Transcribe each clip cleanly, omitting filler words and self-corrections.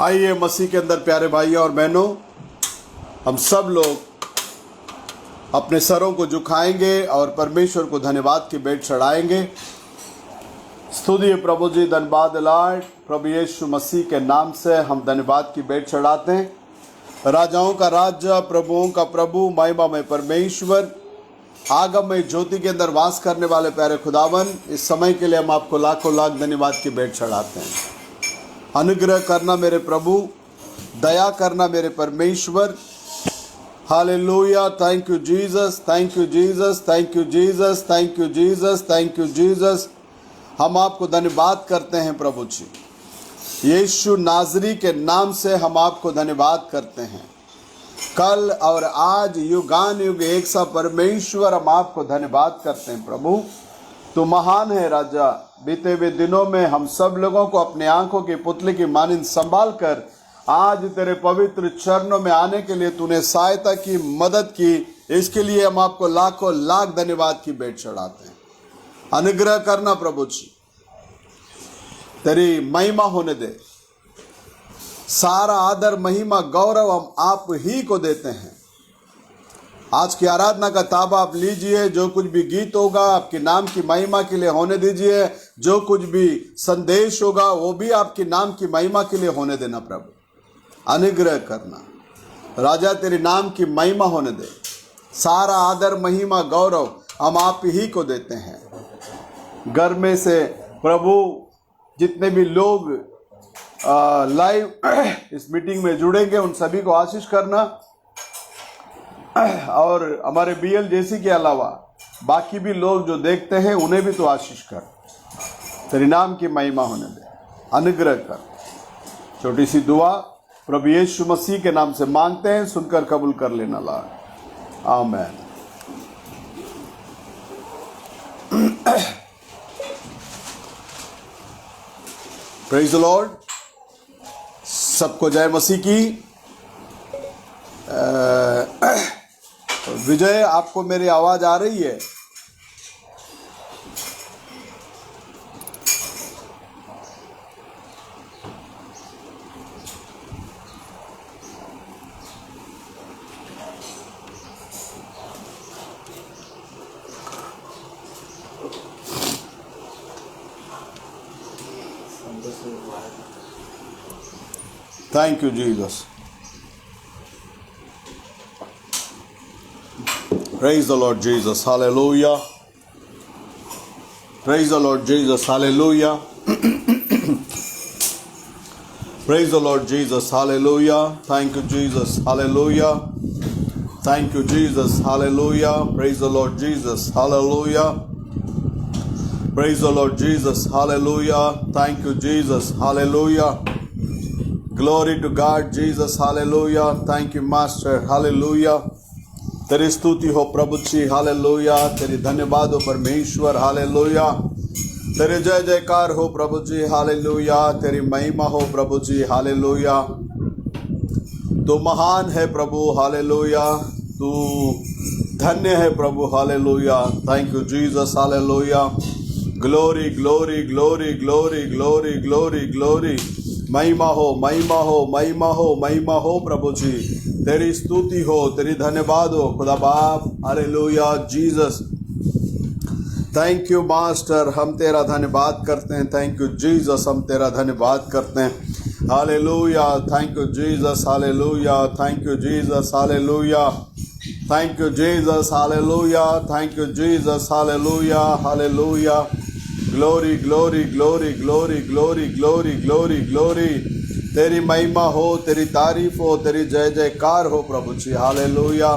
आइए मसीह के अंदर प्यारे भाइयों और बहनों, हम सब लोग अपने सरों को झुकाएंगे और परमेश्वर को धन्यवाद की भेंट चढ़ाएंगे। स्तुति प्रभु जी, धन्यवाद लॉर्ड। प्रभु यीशु मसीह के नाम से हम धन्यवाद की भेंट चढ़ाते हैं। राजाओं का राजा, प्रभुओं का प्रभु, महिमामय परमेश्वर, आगममय ज्योति के अंदर वास करने वाले प्यारे खुदावन, इस समय के लिए हम आपको लाखों लाख धन्यवाद की भेंट चढ़ाते हैं। अनुग्रह करना मेरे प्रभु, दया करना मेरे परमेश्वर। Hallelujah. Thank you Jesus, thank you Jesus, thank you Jesus, thank you Jesus, thank you Jesus. हम आपको धन्यवाद करते हैं प्रभु जी। यीशु नाजरी के नाम से हम आपको धन्यवाद करते हैं। कल और आज युगान युग एक सा परमेश्वर, हम आपको धन्यवाद करते हैं प्रभु। तो महान है राजा। बीते हुए दिनों में हम सब लोगों को अपने आंखों की पुतली की मानिंद संभाल कर आज तेरे पवित्र चरणों में आने के लिए तूने सहायता की, मदद की, इसके लिए हम आपको लाखों लाख धन्यवाद की भेंट चढ़ाते हैं। अनुग्रह करना प्रभु जी, तेरी महिमा होने दे। सारा आदर, महिमा, गौरव हम आप ही को देते हैं। आज की आराधना का ताबा आप लीजिए। जो कुछ भी गीत होगा आपके नाम की महिमा के लिए होने दीजिए। जो कुछ भी संदेश होगा वो भी आपके नाम की महिमा के लिए होने देना प्रभु। अनुग्रह करना राजा, तेरे नाम की महिमा होने दे। सारा आदर, महिमा, गौरव हम आप ही को देते हैं। घर में से प्रभु जितने भी लोग लाइव इस मीटिंग में जुड़ेंगे उन सभी को आशीष करना, और हमारे बीएल जैसी के अलावा बाकी भी लोग जो देखते हैं उन्हें भी तो आशीष कर। तेरे नाम की महिमा होने दे। अनुग्रह कर। छोटी सी दुआ प्रभु यीशु मसीह के नाम से मांगते हैं, सुनकर कबूल कर लेना लॉर्ड। आमीन। Praise the Lord. सबको जय मसीह की। विजय, आपको मेरी आवाज आ रही है? Thank you Jesus. Praise the Lord Jesus. Hallelujah. Praise the Lord Jesus. Hallelujah. Praise the Lord Jesus. Hallelujah. Thank you Jesus. Hallelujah. Thank you Jesus. Hallelujah. Praise the Lord Jesus. Hallelujah. Praise the Lord Jesus. Hallelujah. Thank you Jesus. Hallelujah. Glory to God Jesus. Hallelujah. Thank you Master. Hallelujah. तेरी स्तुति हो प्रभु जी। Hallelujah. तेरी धन्यवाद हो परमेश्वर। Hallelujah. तेरे जय जयकार हो प्रभु जी। हालेलुया। तेरी महिमा हो प्रभु जी। हालेलुया। तू महान है प्रभु। हालेलुया। तू धन्य है प्रभु। Hallelujah. Thank you Jesus. Hallelujah. Glory glory glory glory glory glory glory. महिमा हो, महिमा हो, महिमा हो, महिमा हो प्रभु जी। तेरी स्तुति हो, तेरी धन्यवाद हो खुदा बाप। Hallelujah Jesus. Thank you master, हम तेरा धन्यवाद करते हैं। थैंक यू जीसस, हम तेरा धन्यवाद करते हैं। Hallelujah. Thank you Jesus. Hallelujah. Thank you Jesus. Hallelujah. Thank you Jesus. Hallelujah. Thank you Jesus. Hallelujah. Hallelujah. Glory glory glory glory glory glory glory glory. तेरी महिमा हो, तेरी तारीफ हो, तेरी जय जयकार हो प्रभु जी। Hallelujah.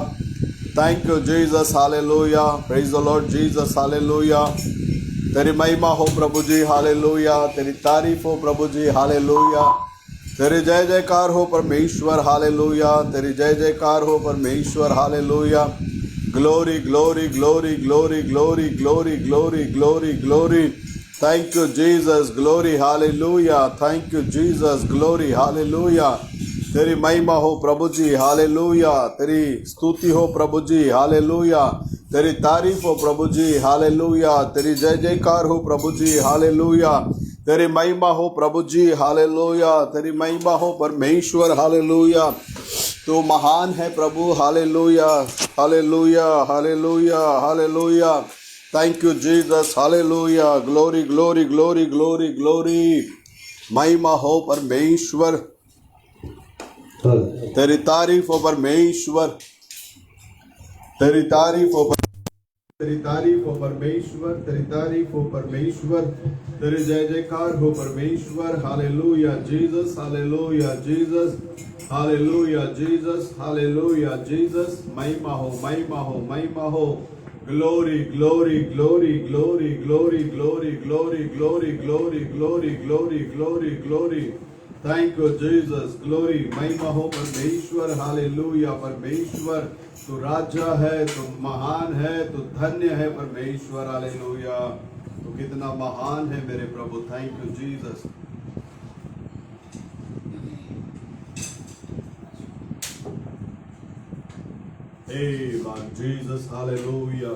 Thank you Jesus. Hallelujah. Praise the Lord Jesus. Hallelujah. तेरी महिमा हो प्रभु जी। हालेलुया। तेरी तारीफ हो प्रभु जी। हालेलुया। तेरी जय जयकार हो परमेश्वर। हालेलुया। तेरी जय जयकार हो परमेश्वर। Hallelujah. Glory glory glory glory glory glory glory glory glory. Thank you Jesus. Glory. Hallelujah. Thank you Jesus. Glory. Hallelujah. तेरी महिमा हो प्रभु जी। हालेलुया। तेरी स्तुति हो प्रभु जी। हालेलुया। तेरी तारीफ हो प्रभु जी। हालेलुया। तेरी जय जयकार हो प्रभु जी। हालेलुया। तेरी महिमा हो प्रभु जी, हालेलुया। तेरी महिमा हो परमेश्वर, हालेलुया। तू महान है प्रभु, hallelujah, hallelujah, hallelujah, hallelujah. Thank you Jesus, hallelujah. Glory glory glory glory glory. महिमा हो परमेश्वर, तेरी तारीफ हो परमेश्वर, तेरी तारीफ हो, तेरी तारीफ हो परमेश्वर, तेरी तारीफ हो परमेश्वर, तेरी जय जयकार हो परमेश्वर। Hallelujah Jesus, hallelujah Jesus, hallelujah Jesus, hallelujah Jesus. महिमा हो, महिमा हो, महिमा हो। Glory glory glory glory glory glory glory glory glory glory glory glory glory. Thank you Jesus, glory. महिमा हो परमेश्वर, हालेलुया। परमेश्वर तू राजा है, तू महान है, तू धन्य है परमेश्वर, हालेलुया। तू कितना महान है मेरे प्रभु। Thank you Jesus. Amen, Jesus, hallelujah,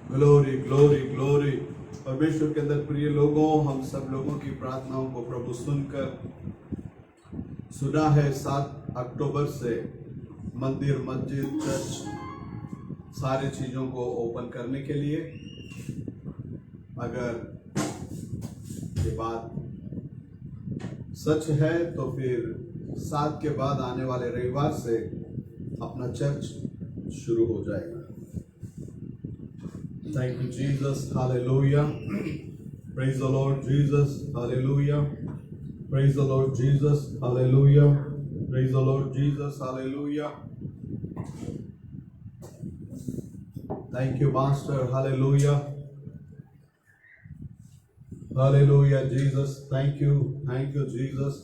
glory, glory, glory। परमेश्वर के अंदर प्रिय लोगों, हम सब लोगों की प्रार्थनाओं को प्रभु सुना है। 7 अक्टूबर से मंदिर, मस्जिद, चर्च सारे चीज़ों को ओपन करने के लिए। अगर ये बात सच है तो फिर 7 के बाद आने वाले रविवार से अपना चर्च शुरू हो जाएगा। Thank you Jesus, hallelujah. Praise the Lord Jesus, hallelujah. Praise the Lord Jesus, hallelujah. Praise the Lord Jesus, hallelujah. Thank you master, hallelujah, hallelujah Jesus. Thank you Jesus.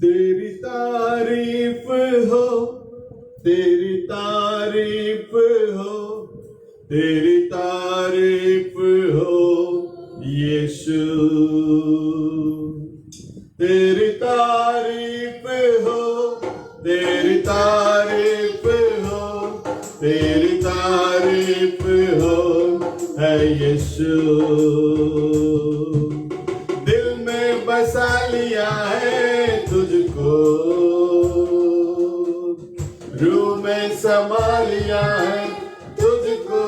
तेरी तारीफ हो, तेरी तारीफ हो, तेरी तारीफ हो यीशु। तेरी तारीफ हो, तेरी तारीफ हो, तेरी तारीफ हो है यीशु। दिल में बसा लिया है तुझको, रूह में समा लिया है तुझको।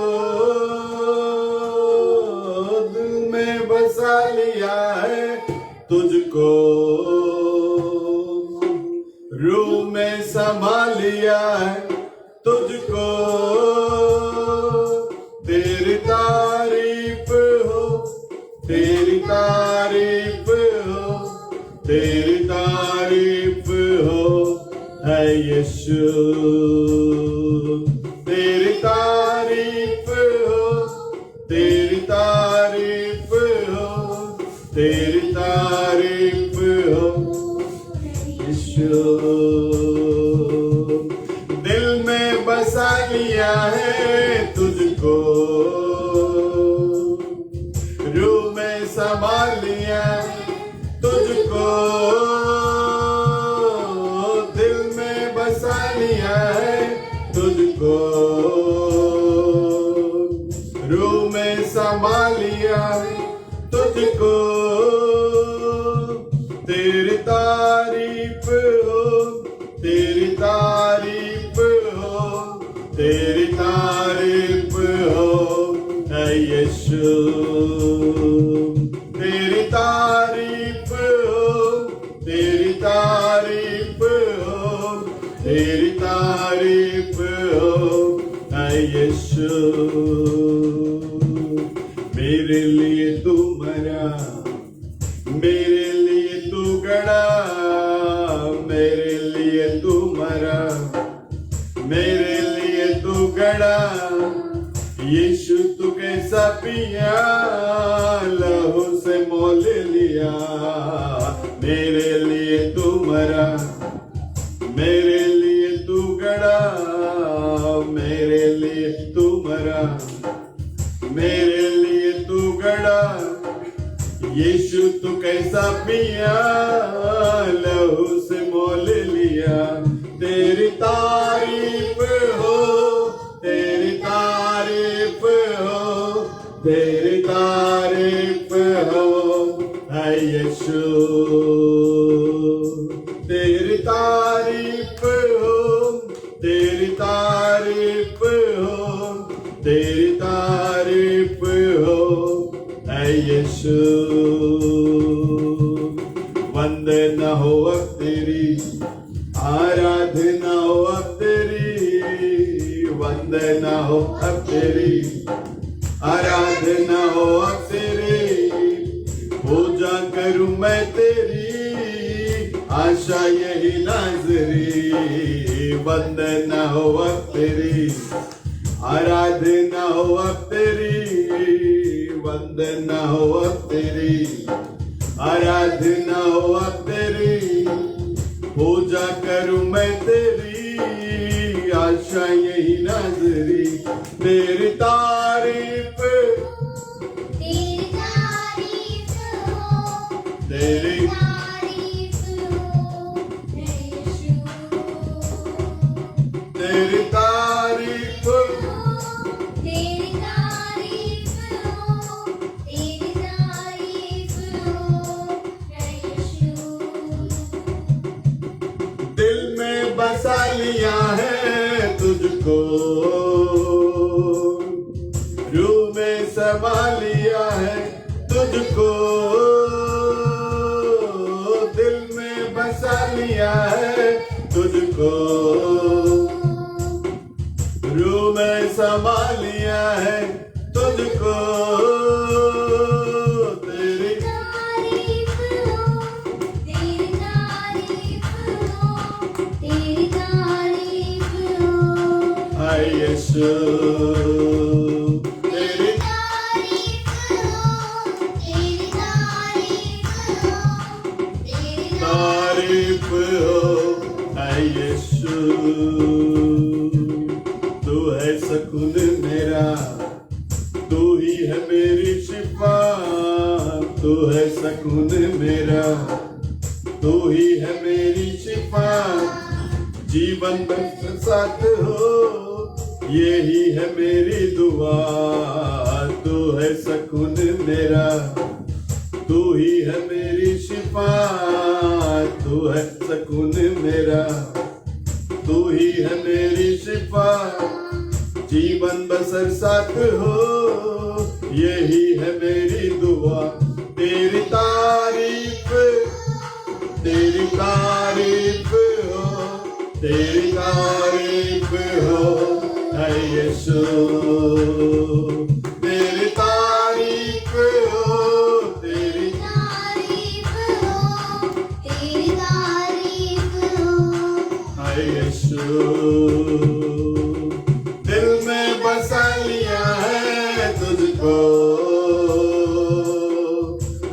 दिल में बसा लिया है तुझको, रूह में समा लिया है तुझको। तेरी तारीफ हो, तेरी तारीफ हो, तेरी तारीफ हो है यीशु। तेरी तारीफ हो, तेरी तारीफ हो, तेरी तारीफ हो यीशु। दिल में बसा लिया है तुझको, रूह में समा लिया तुझको। दिल में बसा लिया है तुझको, रूह में समा लिया तुझको। तेरी तारीफ हो, तेरी तारीफ हो, तेरी तारीफ हो है यीशु। तेरी तारीफ हो, तेरी तारीफ हो, तेरी तारीफ हो है यीशु। मेरे लिए तू मरा, मेरे लिए तू गड़ा, मेरे लिए तू मरा, मेरे लिए तू गड़ा। यीशु तू कैसा पिया, लहू से मोल लिया। मेरे लिए तू मरा, मेरे लिए तू गड़ा, मेरे लिए तू मरा, मेरे लिए तू गड़ा। यीशु तू कैसा पिया, लहू से मोल लिया। तेरी तारीफ हो, तेरी तारीफ हो, तेरी तारीफ तारीफ हो है यीशु, तेरी तारीफ हो, तेरी तारीफ हो, तेरी तारीफ हो है यीशु। वंदना हो अब तेरी, आराधना हो अब तेरी, वंदना हो अब तेरी, आराधना हो अब तेरी, पूजा करूं मैं तेरी, आशा यही नाज़री। वंदना हो अब तेरी, आराधना हो अब तेरी, वंदना हो अब तेरी, आराधना हो अब तेरी, पूजा करूं मैं तेरी, आशा यही नाज़री। तेरी तारीफ, तेरी तारीफ हो, तेरी तारीफ हो है यीशु, तेरी तारीफ, तेरी तारीफ हो, तेरी तारीफ हो है यीशु। दिल में बसा लिया है तुझको, रूह में समा लिया है तुझको, दिल में बसा लिया है तुझको, रूह में समा लिया है तुझको। तेरी तारीफ हो, तेरी तारीफ हो, तेरी तारीफ हो हाय यीशु, तेरी तारीफ हो, तेरी तारीफ हो, तेरी तारीफ हो हाय यीशु। तू है सुकून मेरा, तू ही है मेरी शिफा, तू है सुकून मेरा, तू ही है मेरी शिफा। जीवन भर साथ हो, यही है मेरी दुआ। तू है सुकून मेरा, तू ही है मेरी शिफा, तू है सुकून मेरा, तू ही है मेरी शिफा। जीवन बसर साथ हो, यही है मेरी दुआ। तेरी तारीफ, तेरी तारीफ हो, तेरी तारीफ हो है यीशु। तेरी तारीफ हो, तेरी तारीफ हो, तेरी तारीफ हो है यीशु। दिल में बसा लिया है तुझको,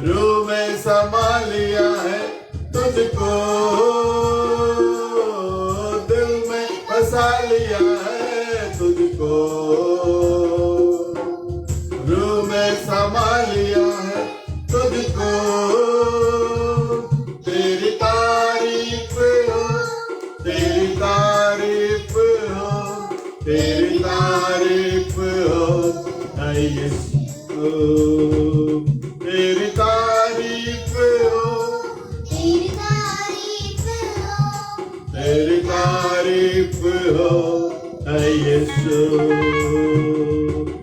रूह में समा लिया है तुझको, दिल में बसा लिया है तुझको, रूह में समा लिया है तुझको। तेरी तारीफ हो, तेरी तारीफ हो, तेरी तारीफ हो है यीशु। तेरी तारीफ हो, तेरी तारीफ हो, तेरी तारीफ हो है यीशु।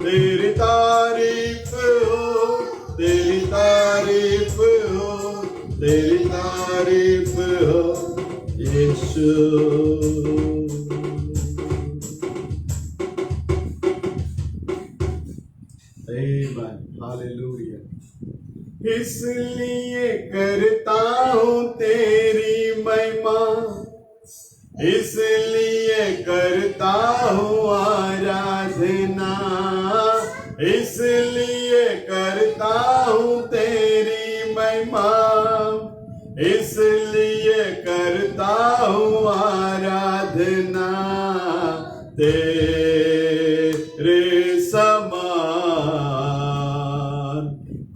तेरी तारीफ हो, तेरी तारीफ हो, तेरी तारीफ हो यीशु। Amen. Hallelujah. इसलिए करता हूँ तेरी महिमा, इसलिए करता हूँ आराधना, इसलिए करता हूँ तेरी महिमा, इसलिए करता हूँ आराधना। तेरे समान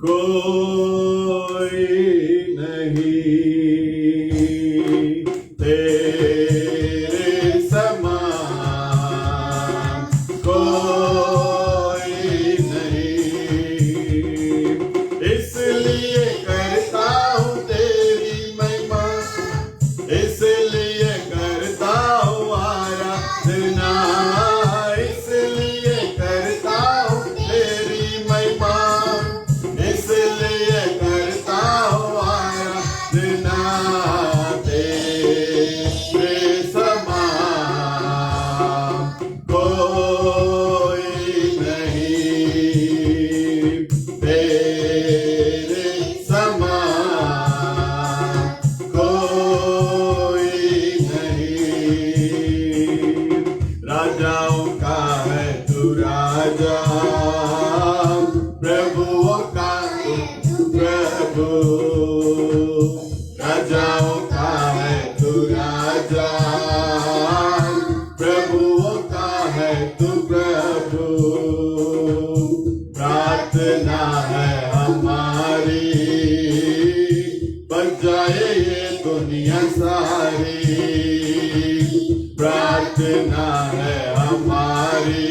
कोई नहीं, तेरे समान कोई नहीं। प्रभु, राजाओं का है तू राजा, प्रभुओं का है तू प्रभु। प्रार्थना है हमारी, बच जाए ये दुनिया सारी। प्रार्थना है हमारी,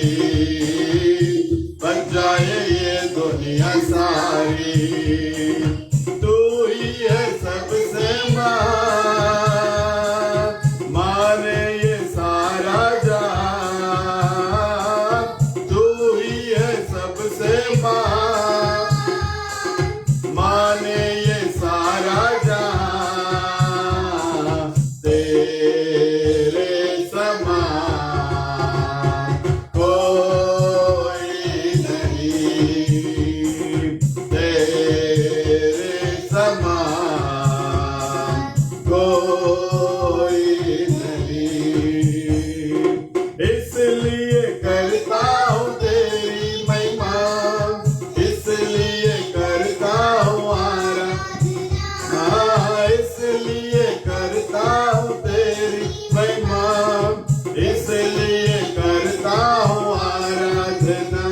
बच जाए ये दुनिया सारी। तू ही है सबसे माने ये सारा जान। तू ही है सबसे माने ये सारा जान। तेरे समान कोई नहीं, तेरे समान कोई नहीं। इसलिए करता हूँ तेरी महिमा, इसलिए करता हूँ आराधना, इसलिए करता हूँ तेरी महिमा, इसलिए करता हूँ आराधना।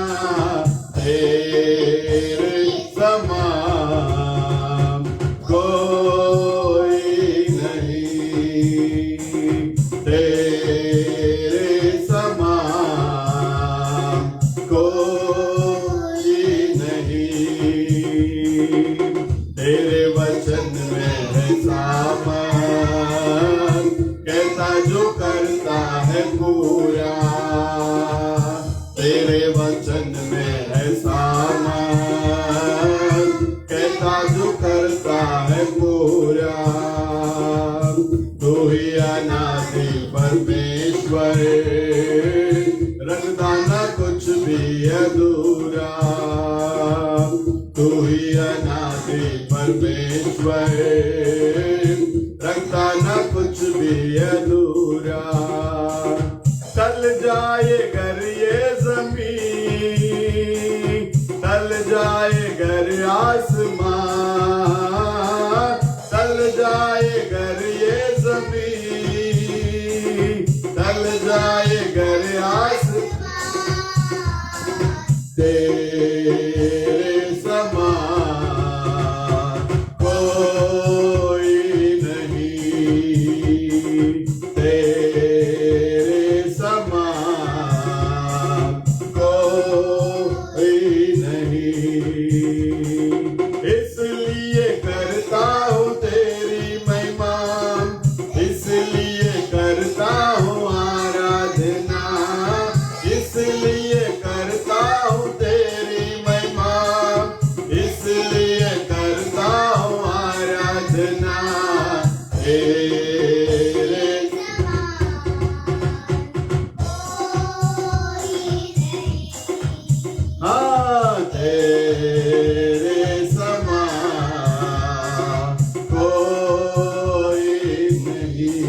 तेरे समान कोई नहीं, तेरे समान कोई नहीं। तेरे वचन में है सामान, कहता जो करता है पूरा। तेरे वचन में है सामान, कहता जो करता है पूरा। तू ही अनादि परमेश्वर, रखता ना कुछ भी अधूरा। तू ही अनादि परमेश्वर, रखता ना कुछ भी अधूरा। टल जाए घर ये जमीन, टल जाए घर आसमान, टल जाए घर ये जमीन, टल जाए घर आसमान। तेरे समान कोई नहीं, तेरे समान कोई नहीं। इसलिए करता हूँ तेरी महिमा, इसलिए करता हूँ आराधना, इसलिए करता हूँ तेरी महिमा, इसलिए करता हूँ आराधना। तेरे हाँ, तेरे समान कोई नहीं।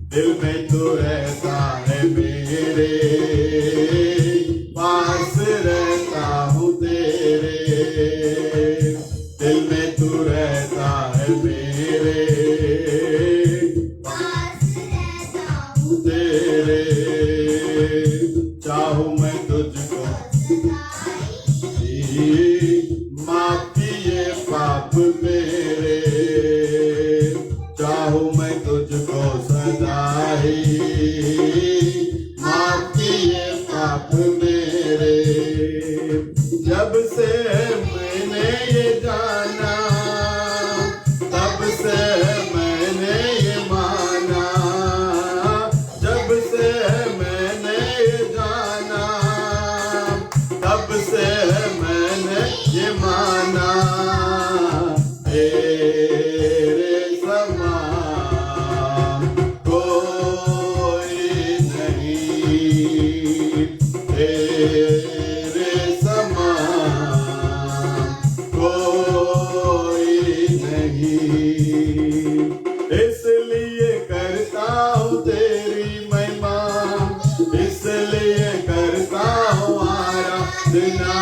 दिल में तू रहता है मेरे, पास रहता हूँ तेरे। दिल में तू रहता है मेरे, पास रहता हूँ तेरे। चाहूँ मैं तुझको माफ किए पाप मेरे, चाहूँ मैं तुझको सदा ही माफ किए पाप मेरे। जब से मैंने ये जाना, तब से मैंने ये माना, जब से मैंने ये जाना, तब से मैंने ये माना। तेरे समान कोई नहीं, तेरे समान कोई नहीं। इसलिए करता हूँ तेरी महिमा, इसलिए करता हूँ आराधना,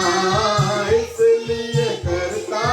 इसलिए करता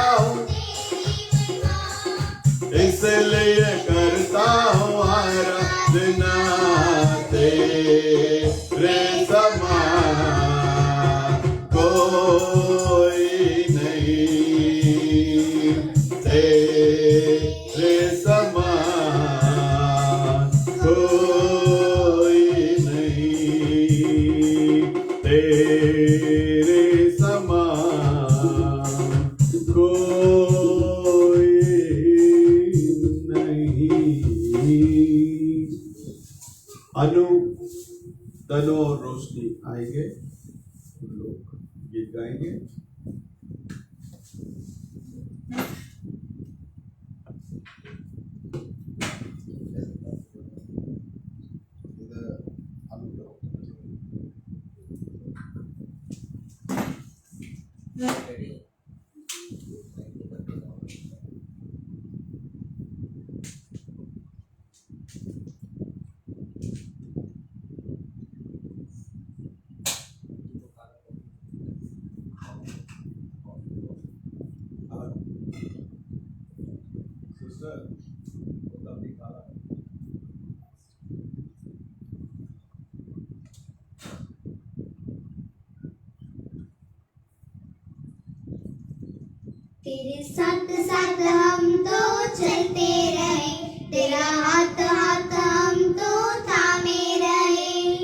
तेरे साथ साथ हम तो चलते रहे, तेरा हाथ हाथ हम तो थामे रहे।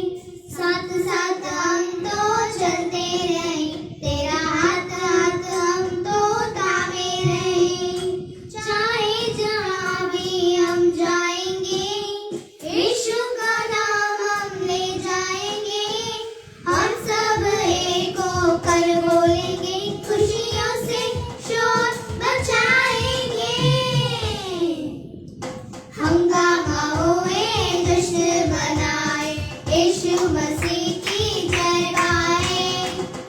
साथ साथ हम तो चलते रहे, तेरा हाथ हाथ हम तो थामे रहे। चाहे जहाँ भी हम जाएंगे, यीशु का नाम हम ले जाएंगे। हम सब एक होकर बोलेंगे, खुशियों से शोर मचाएंगे। हंगामा होए, जश्न मनाए, यीशु मसीह की जय गाए।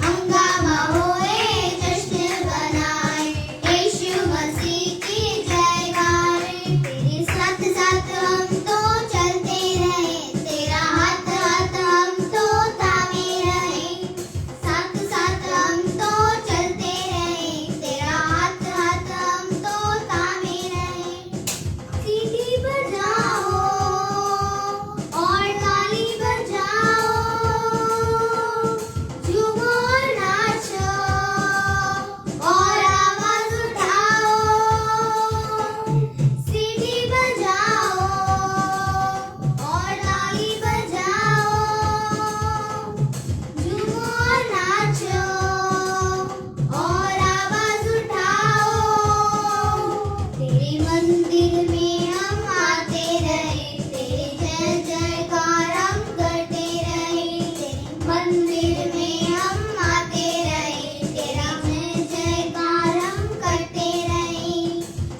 हंगामा होए, जश्न मनाए, यीशु मसीह की जय गाए। तेरे साथ साथ हम तो चलते रहे, तेरा हाथ हाथ हम तो थामे रहे। साथ साथ हम तो चलते रहे, तेरा हाथ हाथ हम तो थामे रहे। सीटी बजाओ और ताली बजाओ, झूमो और नाचो और आवाज उठाओ। सीटी बजाओ और ताली बजाओ, झूमो और नाचो और आवाज उठाओ। तेरे मंदिर में हम आते रहे, तेरे जय जयकार हम करते रहे। तेरे मंदिर में हम आते रहे, तेरा जय जयकार हम करते रहे।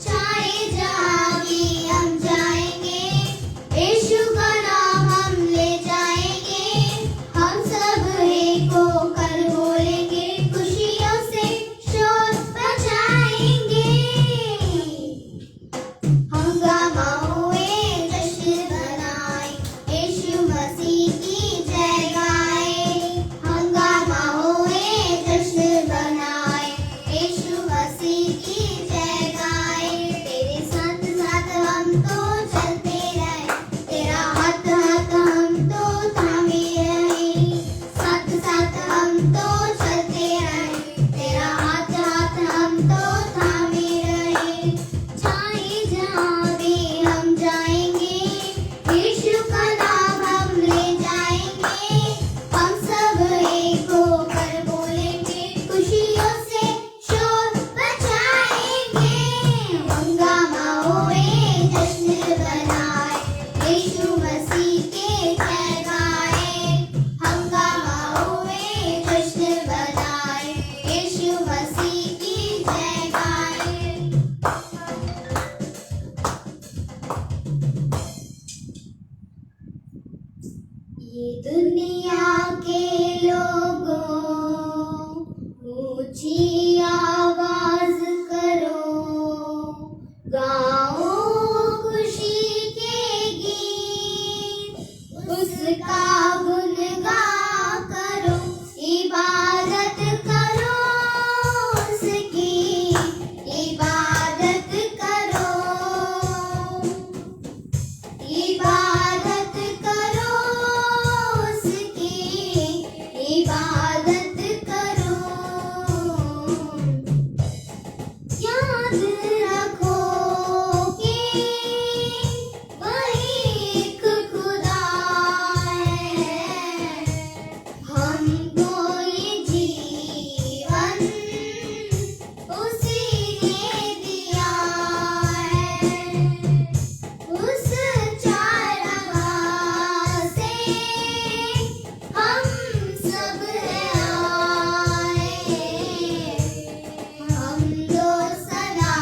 चाहे जहाँ भी हम जाएंगे, यीशु का नाम हम ले जाएंगे। हम सब एक होकर बोलेंगे, खुशियों से शोर मचाएंगे। हंगामा हुए, जश्न मनाए, यीशु मसीह की जय गाए। हंगामा हुए, जश्न मनाए, यीशु मसीह की जय गाए। तेरे साथ साथ हम तो चलते रहे, तेरा हाथ हाथ हम तो थामे रहे। साथ साथ हम तो चलते रहे, तेरा हाथ हाथ हम तो थामे रहे। चाहे जहाँ भी हम जाएंगे, यीशु का नाम हम ले जाएंगे। हम सब एक होकर बोलेंगे, खुशियों से शोर मचाएंगे। हंगामा होए, जश्न मनाए, यीशु मसीह के जय गाए। हंगामा होए, जश्न मनाए, यीशु मसीह की जय गाए। ये दुनिया के लोगों, ऊंची आवाज करो, गाओ खुशी के गीत, उसका गुणगान करो। इबादत करो उसकी, इबादत करो, इबादत करो उसकी, इबादत करो। याद रखो कि वही एक खुदा है, हमको ये जीवन उसी ने दिया है। उस चारवा से हम सब आए, हम दो सदा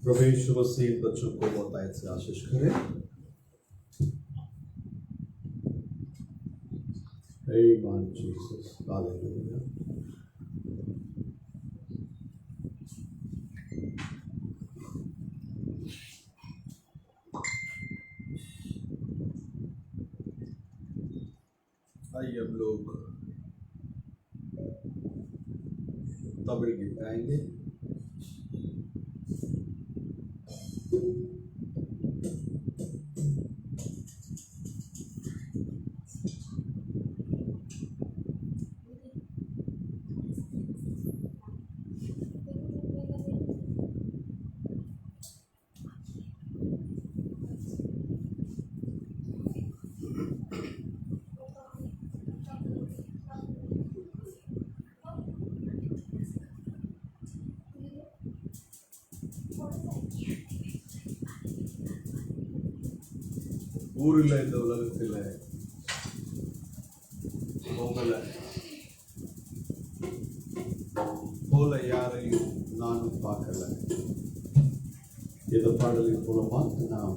प्रभु यीशु मसीह बच्चों को बहुतायत से आशीष करे। Amen, Jesus. Hallelujah. आइए अब लोग तबल गीत गाएंगे। ஊரில் இந்த உலகத்தில் உங்களை போல யாரையும் நானும் பார்க்கல. இந்த பாடலின் மூலமாக நாம்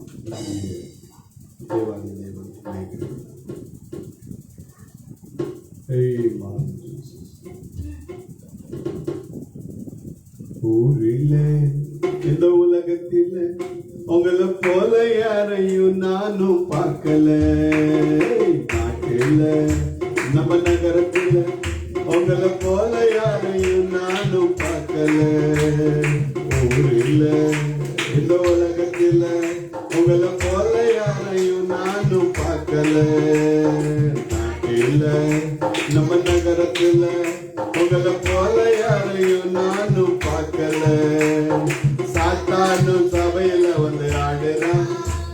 தேவாதி தேவன் நினைக்கிறேன். ஊரில் இந்த உலகத்தில் உங்களை போல யாரையும் நானும் பார்க்கல. நாட்டில் நம்ம நகரத்தில் உங்களை போல யாரையும் நானும் பார்க்கல. ஊரில் இந்த உலகத்தில் உங்களை போல யாரையும் நானும் பார்க்கல. நாட்டில் நம்ம நகரத்தில் உங்களை போல யாரையும் நானும் பார்க்கல. சாத்தானும் சபையில வந்து ஆடுறான்,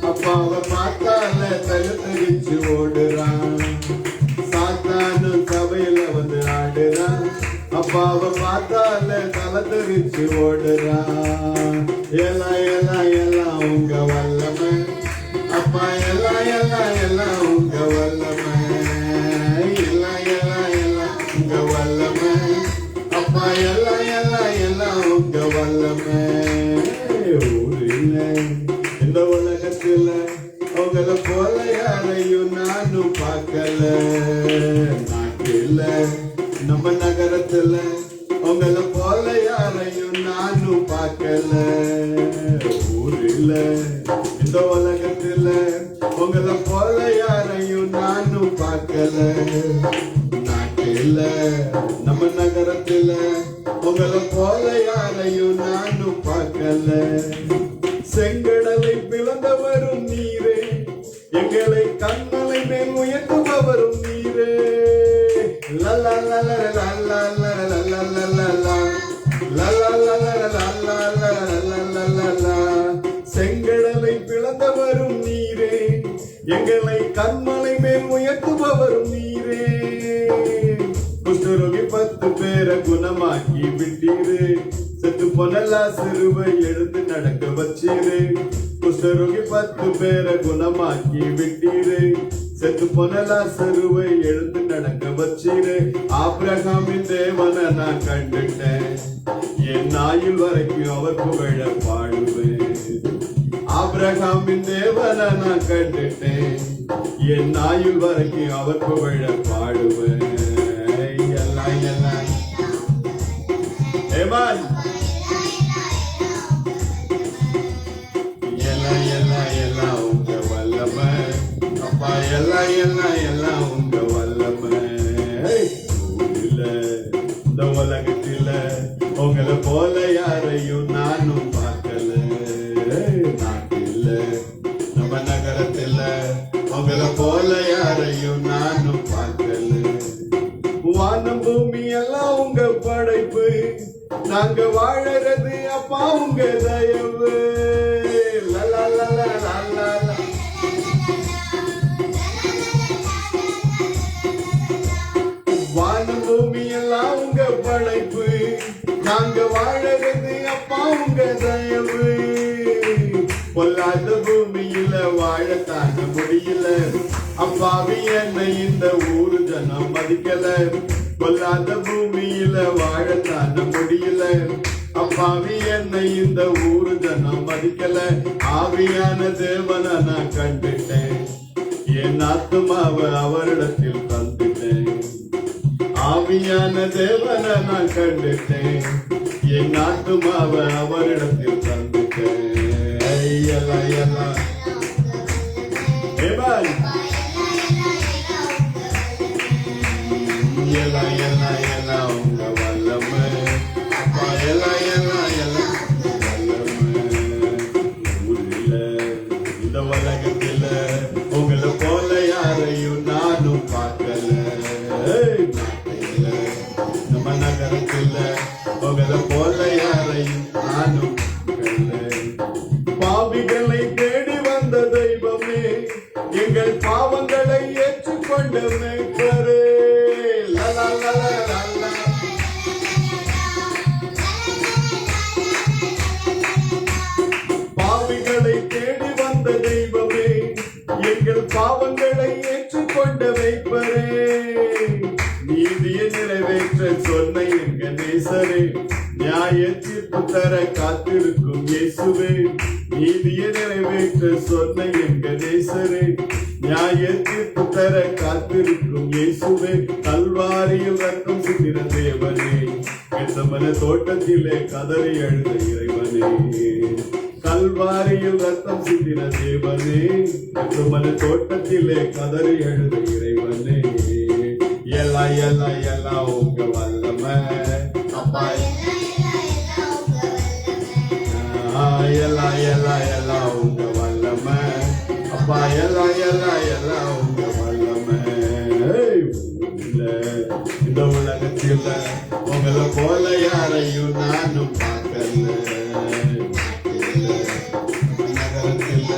அப்பாவை பார்த்தால தலை தெரிச்சு ஓடுறான். சாத்தானும் சபையில வந்து ஆடுறான், அப்பாவை பார்த்தால தலை தெரிச்சு ஓடுறான். எல்லாம் எல்லாம் எல்லாம் உங்க வல்லமை அப்பா, எல்லாம் எல்லாம் எல்லாம் உங்க வல்லமை. எல்லாம் எல்லாம் எல்லாம் உங்க வல்லமை அப்பா, எல்லாம் எல்லாம் எல்லாம் உங்க வல்லமை. ஊரில் இந்த உலகத்தில் உங்களை போல யாரையும் நானும் பார்க்கல. நாட்டில் நம்ம நகரத்தில் உங்களை போல யாரையும் நானும் பார்க்கல. ஊரில் இந்த உலகத்தில் உங்களை போல யாரையும் நானும் பார்க்கல. நாட்டில் நம்ம நகரத்தில் உங்களை போல யாரையும் நானும் பார்க்கல. செங்கடலை பிளந்தவரும் நீரே, எங்களை கண்மலை மேல் உயர்த்துபவரும் நீரே. லலா லலா லலா லலா லலா லலா லலா. செங்கடலை பிளந்தவரும் நீரே, எங்களை கண்மலை மேல் உயர்த்துபவரும் நீரே. குஷ்டரோகி 10 பேரை குணமாக்கி விட்டீரு, செத்து பொனலா சிறுவை எழுந்து நடக்க வச்சீரு. குஷ்டரோகி 10 பேரை குணமாக்கி விட்டீரு, செத்து பொனலா சிறுவை எழுந்து நடக்க வச்சீரு. ஆபிரகாமின் தேவனை நான் கண்டுட்டேன், என் ஆயுள் வரைக்கும் அவர் புகழ பாடுவேன். ஆபிரகாமின் தேவனை நான் கண்டுட்டேன், என் ஆயுள் வரைக்கும் அவர் புகழ பாடுவேன். எல்லாம் எல்லாம் ஏமான் எல்லாம் எல்லாம் எல்லாம் உங்க வல்லமை அப்பா, எல்லாம் எல்லாம் எல்லாம் உங்க வல்லமை. ஊரில் இந்த உலகத்தில் உங்களை போல யாரையும் நானும் பார்க்கல. நாட்டில் நம்ம நகரத்தில் உங்களை போல யாரையும் நானும் பார்க்கல. வானம் பூமி எல்லாம் உங்க படைப்பு, நாங்க வாழறது அப்பா உங்க தயவு. லலா லலா லலா லலா. வானம் பூமி எல்லாம் உங்க படைப்பு, நாங்க வாழறது அப்பா உங்க தயவு. பொல்லாத பூமியில வாழத்தாங்க முடியல, அப்பாவி என்னை இந்த ஊரு ஜனம் மதிக்கல. பொல்லாத பூமியில வாழத்தாங்க முடியல, அப்பாவி என்னை இந்த ஊரு ஜனம் மதிக்கல, ஆவியான தேவனை நான் கண்டுட்டேன், என் ஆத்துமாவை அவரிடத்தில் தந்துட்டேன். ஆவியான தேவனை நான் கண்டுட்டேன், என் ஆத்துமாவை அவரிடத்தில் தந்துட்டேன். ஐயலா ஐயலா Amen. Yella yella yella unga vallame, appa yella yella yella vallame. ஊரிலே இந்த உலகத்தில உங்களை போல யாரையும் நானும் பார்க்கல. நாட்டில நம்ம நகரத்தில உங்களை போல யாரையும் நானும் பார்க்கல. பாவிகளை தேடி வந்த தெய்வமே, எங்கள் பாவங்களை ஏற்றுக்கொண்ட மேய்ப்பரே. பாவிகளை தேடி வந்த தெய்வமே, எங்கள் பாவங்களை ஏற்றுக்கொண்ட மேய்ப்பரே. நீதியை நிறைவேற்ற சொன்ன எங்க நேசரே, நியாய தீர்ப்பு தர காத்திருக்கும் இயேசுவே. நீதியை நிறைவேற்ற சொன்ன எங்க நேசரே, நியாய தீர்ப்பு தர காத்திருக்கும் இயேசுவே. கல்வாரியில் ரத்தம் சிந்தின தேவனே, கெத்தமன தோட்டத்திலே கதறி அழுத இறைவனே. கல்வாரியில் ரத்தம் சிந்தின தேவனே, கெத்தமன தோட்டத்திலே கதறி அழுத இறைவனே. எல்லா எல்லா எல்லா உங்க வல்லமை அப்பா, எல்லா எல்லா எல்லா உங்க வல்லமை அப்பா, எல்லா எல்லா எல்லா உங்க வல்லமை. இந்த உலகத்தில் உங்களை போல யாரையும் நானும் பார்க்கல. நகரத்தில்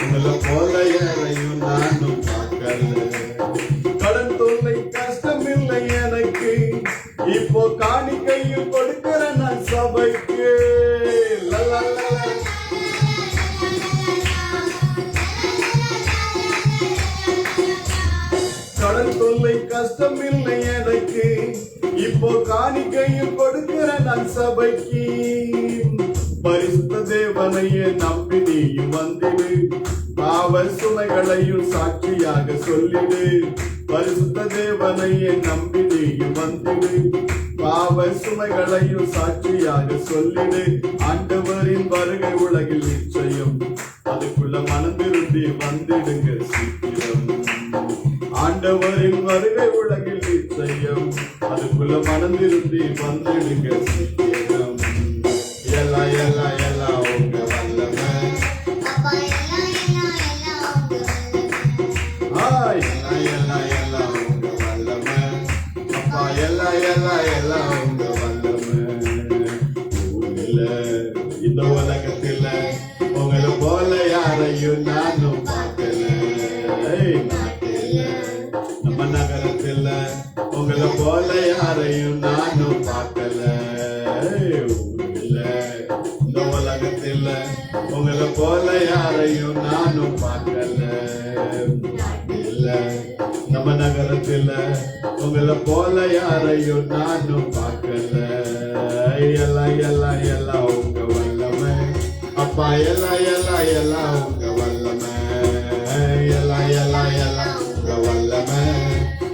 உங்களை போல யாரையும் நானும் பார்க்கல. கடன் தொல்லை கஷ்டம் இல்லை எனக்கு, இப்போ காணிக்கையில் கொடுக்கிற நான் சபைக்கு. கடன் தொல்லை கஷ்டம் இல்லை எனக்கு, இப்போ காணிக்கையில் கொடுக்கிற நான் சபைக்கு. பரிசுத்த தேவனையே நம்பி நீயும் வந்திடு, பாவ சுமைகளையும் சாட்சியாக சொல்லிடு. பரிசுத்த தேவனையே நம்பி நீயும் வந்திடு, பாவ சுமைகளையும் சாட்சியாக சொல்லிடு. ஆண்டவரின் வருகை உலகில் நிச்சயம், அதுக்குள்ள மனம் திரும்பி வந்திடுங்க சீக்கிரம். ஆண்டவரின் வருகை உலகில் நிச்சயம், அதுக்குள்ள மனம் திரும்பி வந்திடுங்க சீக்கிரம். எல்லா எல்லா எல்லா உங்க வல்லமை எல்லா எல்லா எல்லா உங்க வல்லமை அப்பா, எல்லா எல்லா எல்லா உங்க வல்லமை. ஊரில இந்த உலகத்துல உங்களை போல யாரையும் நானும் பார்க்கல. நாட்டில நம்ம நகரத்துல உங்களை போல யாரையும் நானும் பார்க்கல. ஊரில இந்த உலகத்துல உங்களை போல யாரையும் நானும் பார்க்கல. நாட்டில நம்ம நகரத்துல உங்களை போல யாரையும் நானும் பார்க்கல. எல்லா எல்லா எல்லா உங்க வல்லமை அப்பா, எல்லா எல்லா எல்லா உங்க வல்லமை. எல்லா எல்லா எல்லா உங்க வல்லமை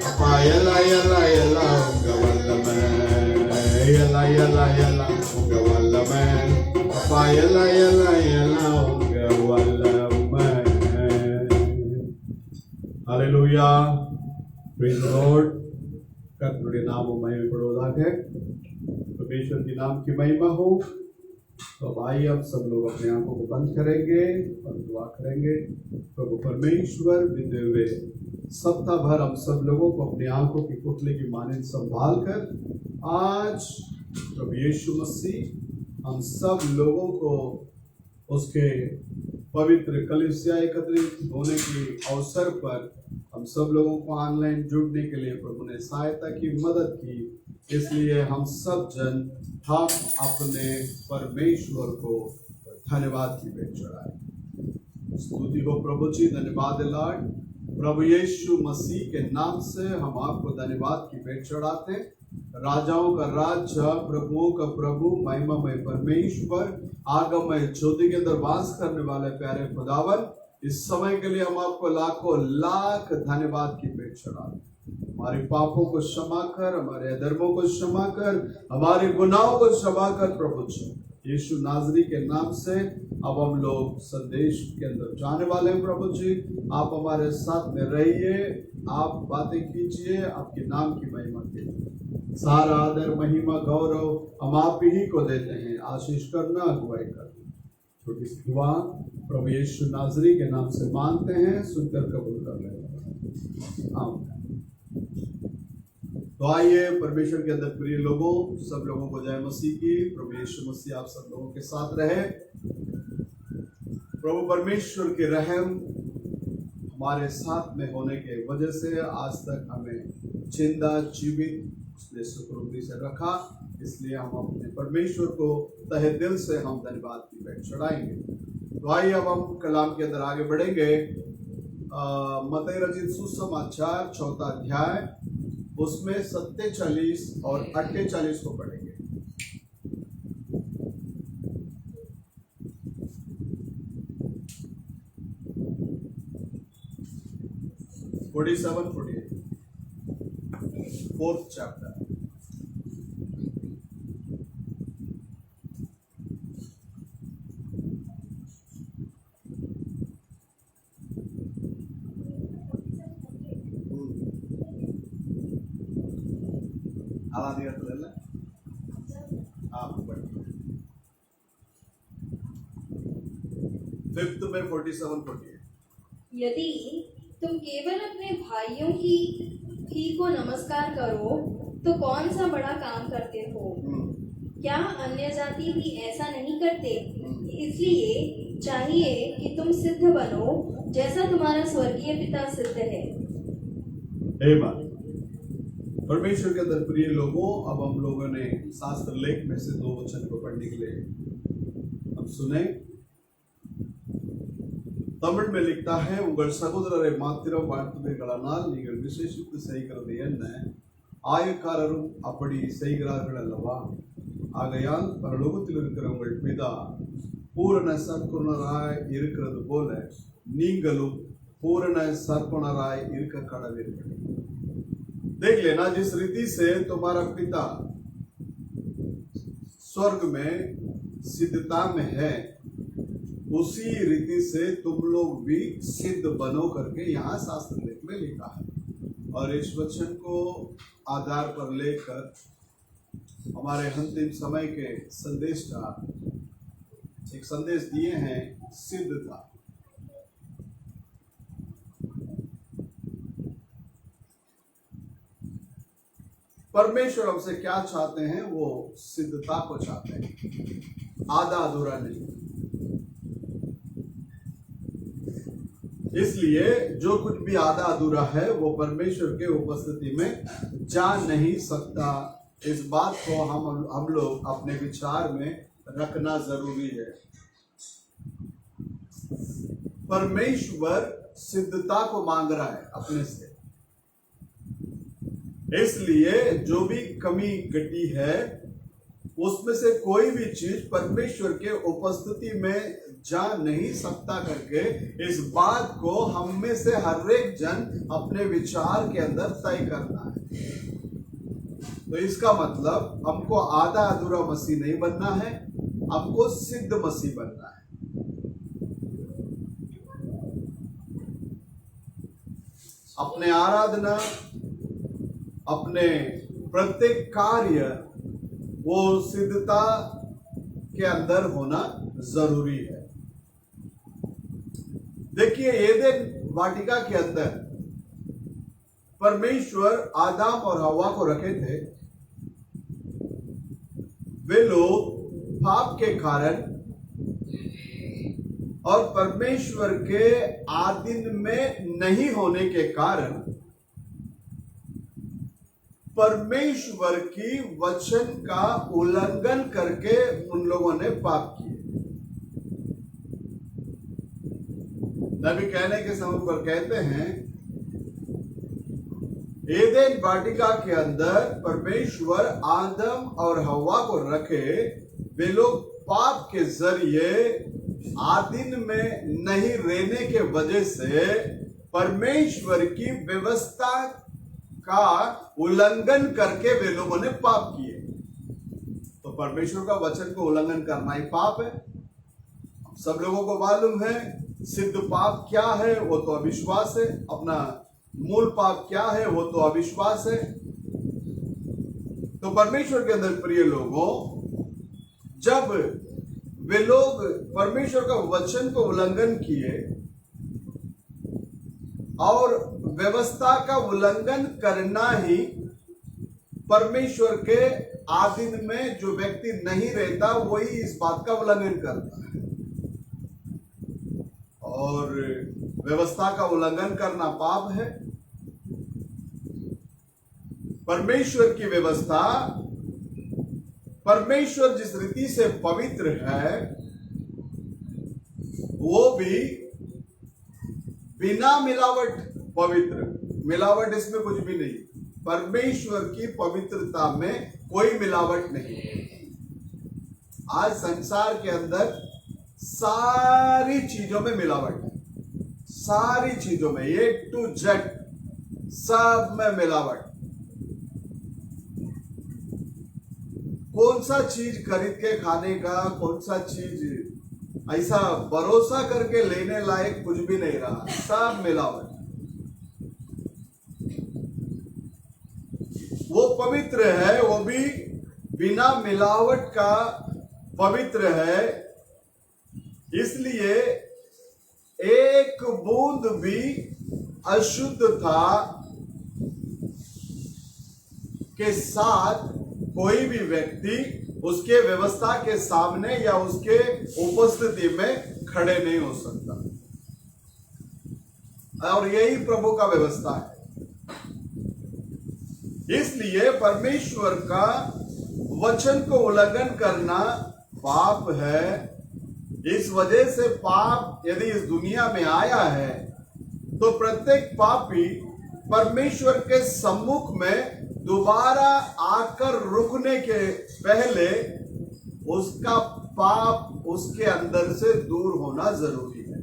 அப்பா, எல்லா எல்லா எல்லா உங்க வல்லமை. எல்லா எல்லா எல்லா உங்க வல்லமை அப்பா, எல்லா எல்லா எல்லா உங்க வல்லமை. ஹல்லேலூயா, praise the Lord. கர்த்தருடைய நாமம் மகிமைப்படுவதாக. परमेश्वर के नाम की महिमा हो। तो भाई अब सब लोग अपने आंखों को बंद करेंगे और दुआ करेंगे। प्रभु परमेश्वर बीते हुए सप्ताह भर हम सब लोगों को अपनी आंखों की पुतले की मानंद संभाल कर आज प्रभु यीशु मसीह हम सब लोगों को उसके पवित्र कलीसिया एकत्रित होने के अवसर पर हम सब लोगों को ऑनलाइन जुड़ने के लिए प्रभु ने सहायता की, मदद की। इसलिए हम सब जन हम अपने परमेश्वर को धन्यवाद की भेंट चढ़ाए। स्तुति हो प्रभु जी, धन्यवाद लॉर्ड। प्रभु यीशु मसीह के नाम से हम आपको धन्यवाद की भेंट चढ़ाते। राजाओं का राजा, प्रभुओं का प्रभु, महिमामय परमेश्वर, आगमय ज्योति के अंदर वास करने वाले प्यारे खुदावन, इस समय के लिए हम आपको लाखों लाख धन्यवाद की भेंट चढ़ाते हैं। हमारे पापों को क्षमा कर, हमारे अधर्मों को क्षमा कर, हमारे गुनाहों को क्षमा कर प्रभु जी। यीशु नाजरी के नाम से अब हम लोग संदेश के अंदर जाने वाले हैं प्रभु जी। आप हमारे साथ में रहिए, आप बातें कीजिए, आपके नाम की महिमा कीजिए। सारा आदर, महिमा, गौरव हम आप ही को देते हैं। आशीष करना, अगुवाई करना। छोटी सी दुआ प्रभु यीशु नाजरी के नाम से मांगते हैं, सुनकर कबूल कर लेते। आमीन। तो आइए परमेश्वर के अंदर प्रिय लोगों, सब लोगों को जय मसीह की। प्रभु यीशु मसीह आप सब लोगों के साथ रहे। प्रभु परमेश्वर के रहम हमारे साथ में होने के वजह से आज तक हमें जिंदा जीवित उसने सुखरूपी से रखा, इसलिए हम अपने परमेश्वर को तहे दिल से हम धन्यवाद की भेंट चढ़ाएंगे। तो आइए अब हम कलाम के अंदर आगे बढ़ेंगे। मत्ती रचित सुसमाचार 4 अध्याय, उसमें 47 और 48 को पढ़ेंगे। Fourth chapter. आला दिया तो ले आप पढ़िए। 5th में 47, 48। यदि तुम केवल अपने भाइयों की ही को नमस्कार करो तो कौन सा बड़ा काम करते हो? क्या अन्य जाति भी ऐसा नहीं करते? इसलिए चाहिए कि तुम सिद्ध बनो जैसा तुम्हारा स्वर्गीय पिता सिद्ध है। परमेश्वर के अंदर प्रिय लोगों, अब हम लोगों ने शास्त्र लेख में से 2 वचन को पढ़ने के लिए अब सुने। तमिल में लिखता है, उंगल सहोदररे मात्तिरम வாழ்த்துவீர்களானால் நீங்கள் விசேஷித்து செய்கிறது என்ன? ஆயக்காரரும் அப்படி செய்கிறார்கள் அல்லவா? ஆகையால் பரலோகத்தில் இருக்கிற உங்கள் பிதா பூரண சற்புணராய் இருக்கிறது போல நீங்களும் पूर्ण सर्पणराय இருக்க கடவீர்கள்। देख लेना, जिस रीति से तुम्हारा पिता स्वर्ग में सिद्धता में है, उसी रीति से तुम लोग भी सिद्ध बनो करके यहाँ शास्त्र लेख में लिखा है। और इस वचन को आधार पर लेकर हमारे अंतिम समय के संदेशा एक संदेश दिए हैं, सिद्धता। परमेश्वर हमसे क्या चाहते हैं? वो सिद्धता को चाहते हैं, आधा अधूरा नहीं। इसलिए जो कुछ भी आधा अधूरा है वो परमेश्वर के उपस्थिति में जा नहीं सकता। इस बात को हम लोग अपने विचार में रखना जरूरी है। परमेश्वर सिद्धता को मांग रहा है अपने से, इसलिए जो भी कमी घटी है उसमें से कोई भी चीज परमेश्वर के उपस्थिति में जा नहीं सकता करके इस बात को हम में से हर एक जन अपने विचार के अंदर तय करना है। तो इसका मतलब हमको आधा अधूरा मसीह नहीं बनना है, हमको सिद्ध मसीह बनना है। अपने आराधना, अपने प्रत्येक कार्य वो सिद्धता के अंदर होना जरूरी है। देखिए, एदेन वाटिका के अंदर परमेश्वर आदम और हवा को रखे थे। वे लोग पाप के कारण और परमेश्वर के आधीन में नहीं होने के कारण परमेश्वर की वचन का उल्लंघन करके उन लोगों ने पाप किए। नबी कहने के समय पर कहते हैं, एदेन वाटिका के अंदर परमेश्वर आदम और हवा को रखे, वे लोग पाप के जरिए आदिन में नहीं रहने के वजह से परमेश्वर की व्यवस्था का उल्लंघन करके वे लोगों ने पाप किए। तो परमेश्वर का वचन को उल्लंघन करना ही पाप है। सब लोगों को मालूम है सिद्ध पाप क्या है, वो तो अविश्वास है। अपना मूल पाप क्या है, वो तो अविश्वास है। तो परमेश्वर के अंदर प्रिय लोगों, जब वे लोग परमेश्वर का वचन को उल्लंघन किए और व्यवस्था का उल्लंघन करना ही परमेश्वर के आधीन में जो व्यक्ति नहीं रहता वही इस बात का उल्लंघन करता है। और व्यवस्था का उल्लंघन करना पाप है। परमेश्वर की व्यवस्था, परमेश्वर जिस रीति से पवित्र है वो भी बिना मिलावट पवित्र, मिलावट इसमें कुछ भी नहीं। परमेश्वर की पवित्रता में कोई मिलावट नहीं। आज संसार के अंदर सारी चीजों में मिलावट है, सारी चीजों में A to Z सब में मिलावट। कौन सा चीज खरीद के खाने का, कौन सा चीज ऐसा भरोसा करके लेने लायक कुछ भी नहीं रहा, सब मिलावट। वो पवित्र है, वो भी बिना मिलावट का पवित्र है। इसलिए एक बूंद भी अशुद्धता के साथ कोई भी व्यक्ति उसके व्यवस्था के सामने या उसके उपस्थिति में खड़े नहीं हो सकता। और यही प्रभु का व्यवस्था है। इसलिए परमेश्वर का वचन को उल्लंघन करना पाप है। इस वजह से पाप यदि इस दुनिया में आया है तो प्रत्येक पापी परमेश्वर के सम्मुख में दोबारा आकर रुकने के पहले उसका पाप उसके अंदर से दूर होना जरूरी है।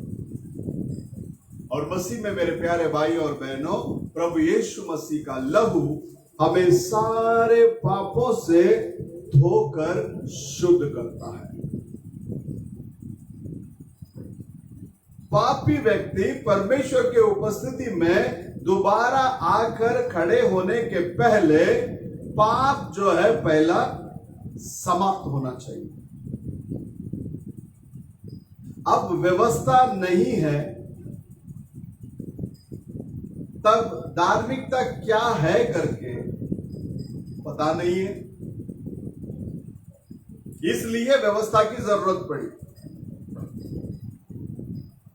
और मसीह में मेरे प्यारे भाई और बहनों, प्रभु यीशु मसीह का लहू हमें सारे पापों से धोकर शुद्ध करता है। पापी व्यक्ति परमेश्वर के उपस्थिति में दोबारा आकर खड़े होने के पहले पाप जो है पहला समाप्त होना चाहिए। अब व्यवस्था नहीं है तब धार्मिकता क्या है करके पता नहीं है, इसलिए व्यवस्था की जरूरत पड़ी।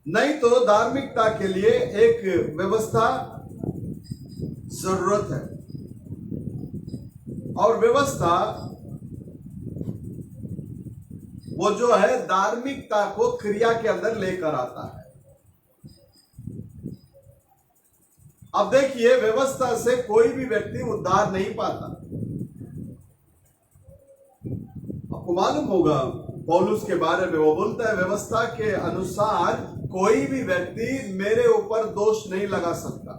नहीं तो धार्मिकता के लिए एक व्यवस्था जरूरत है। और व्यवस्था वो जो है धार्मिकता को क्रिया के अंदर लेकर आता है। अब देखिए, व्यवस्था से कोई भी व्यक्ति उद्धार नहीं पाता। आपको मालूम होगा पौलुस के बारे में, वो बोलता है व्यवस्था के अनुसार कोई भी व्यक्ति मेरे ऊपर दोष नहीं लगा सकता।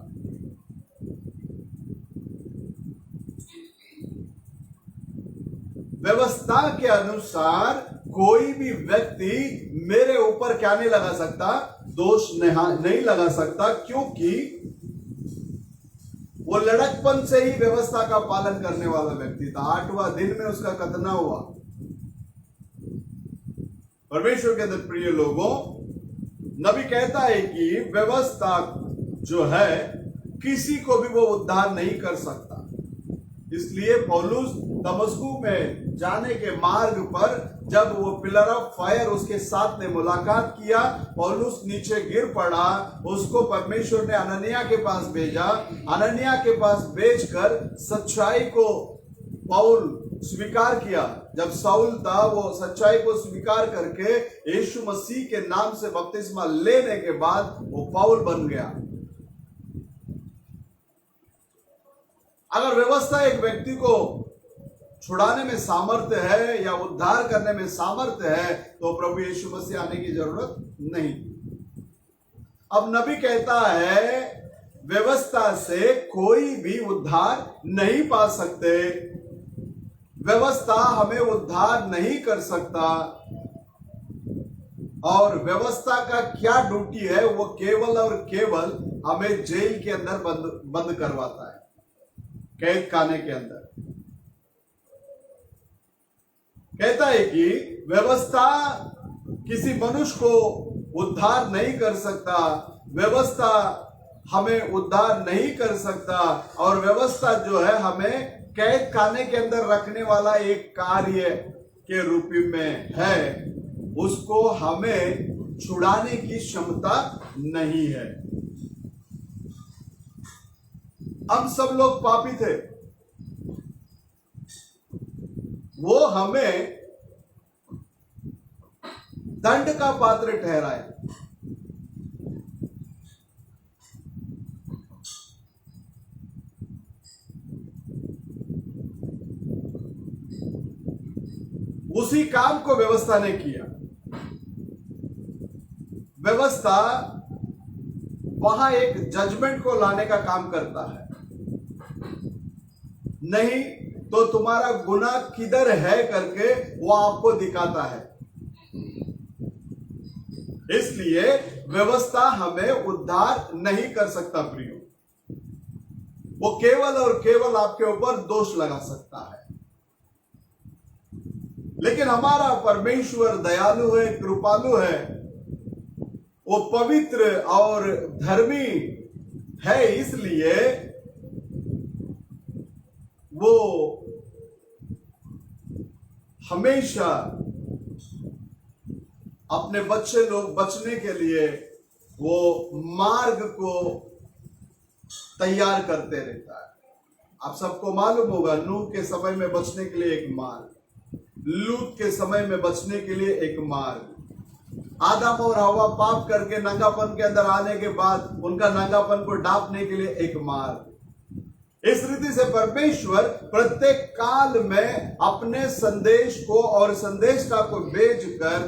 व्यवस्था के अनुसार कोई भी व्यक्ति मेरे ऊपर क्या नहीं लगा सकता, दोष नहीं लगा सकता, क्योंकि वो लड़कपन से ही व्यवस्था का पालन करने वाला व्यक्ति था। 8वां दिन में उसका खतना हुआ। परमेश्वर के अंदर प्रिय लोगों, नबी कहता है कि व्यवस्था जो है किसी को भी वो उद्धार नहीं कर सकता। इसलिए पौलुस दमस्कू में जाने के मार्ग पर जब वो पिलर ऑफ फायर उसके साथ ने मुलाकात किया, पौलुस नीचे गिर पड़ा। उसको परमेश्वर ने अननिया के पास भेजा। अननिया के पास भेजकर सच्चाई को पौल स्वीकार किया। जब साउल था, वो सच्चाई को स्वीकार करके यीशु मसीह के नाम से बपतिस्मा लेने के बाद वो पौल बन गया। अगर व्यवस्था एक व्यक्ति को छुड़ाने में सामर्थ्य है या उद्धार करने में सामर्थ्य है तो प्रभु यीशु मसीह आने की जरूरत नहीं। अब नबी कहता है व्यवस्था से कोई भी उद्धार नहीं पा सकते, व्यवस्था हमें उद्धार नहीं कर सकता। और व्यवस्था का क्या ड्यूटी है, वो केवल और केवल हमें जेल के अंदर बंद करवाता है, कैद खाने के अंदर। कहता है कि व्यवस्था किसी मनुष्य को उद्धार नहीं कर सकता, व्यवस्था हमें उद्धार नहीं कर सकता, और व्यवस्था जो है हमें कैद खाने के अंदर रखने वाला एक कार्य के रूप में है, उसको हमें छुड़ाने की क्षमता नहीं है। हम सब लोग पापी थे, वो हमें दंड का पात्र ठहराए। उसी काम को व्यवस्था ने किया। व्यवस्था वहां एक जजमेंट को लाने का काम करता है, नहीं तो तुम्हारा गुनाह किधर है करके वो आपको दिखाता है। इसलिए व्यवस्था हमें उद्धार नहीं कर सकता प्रियो, वो केवल और केवल आपके ऊपर दोष लगा सकता है। लेकिन हमारा परमेश्वर दयालु है, कृपालु है, वो पवित्र और धर्मी है, इसलिए वो हमेशा अपने बच्चे लोग बचने के लिए वो मार्ग को तैयार करते रहता है। आप सबको मालूम होगा, नूह के समय में बचने के लिए एक मार्ग, लूत के समय में बचने के लिए एक मार्ग, आदम और हवा पाप करके नंगापन के अंदर आने के बाद उनका नंगापन को ढांपने के लिए एक मार्ग। इस रीति से परमेश्वर प्रत्येक काल में अपने संदेश को और संदेशता को भेजकर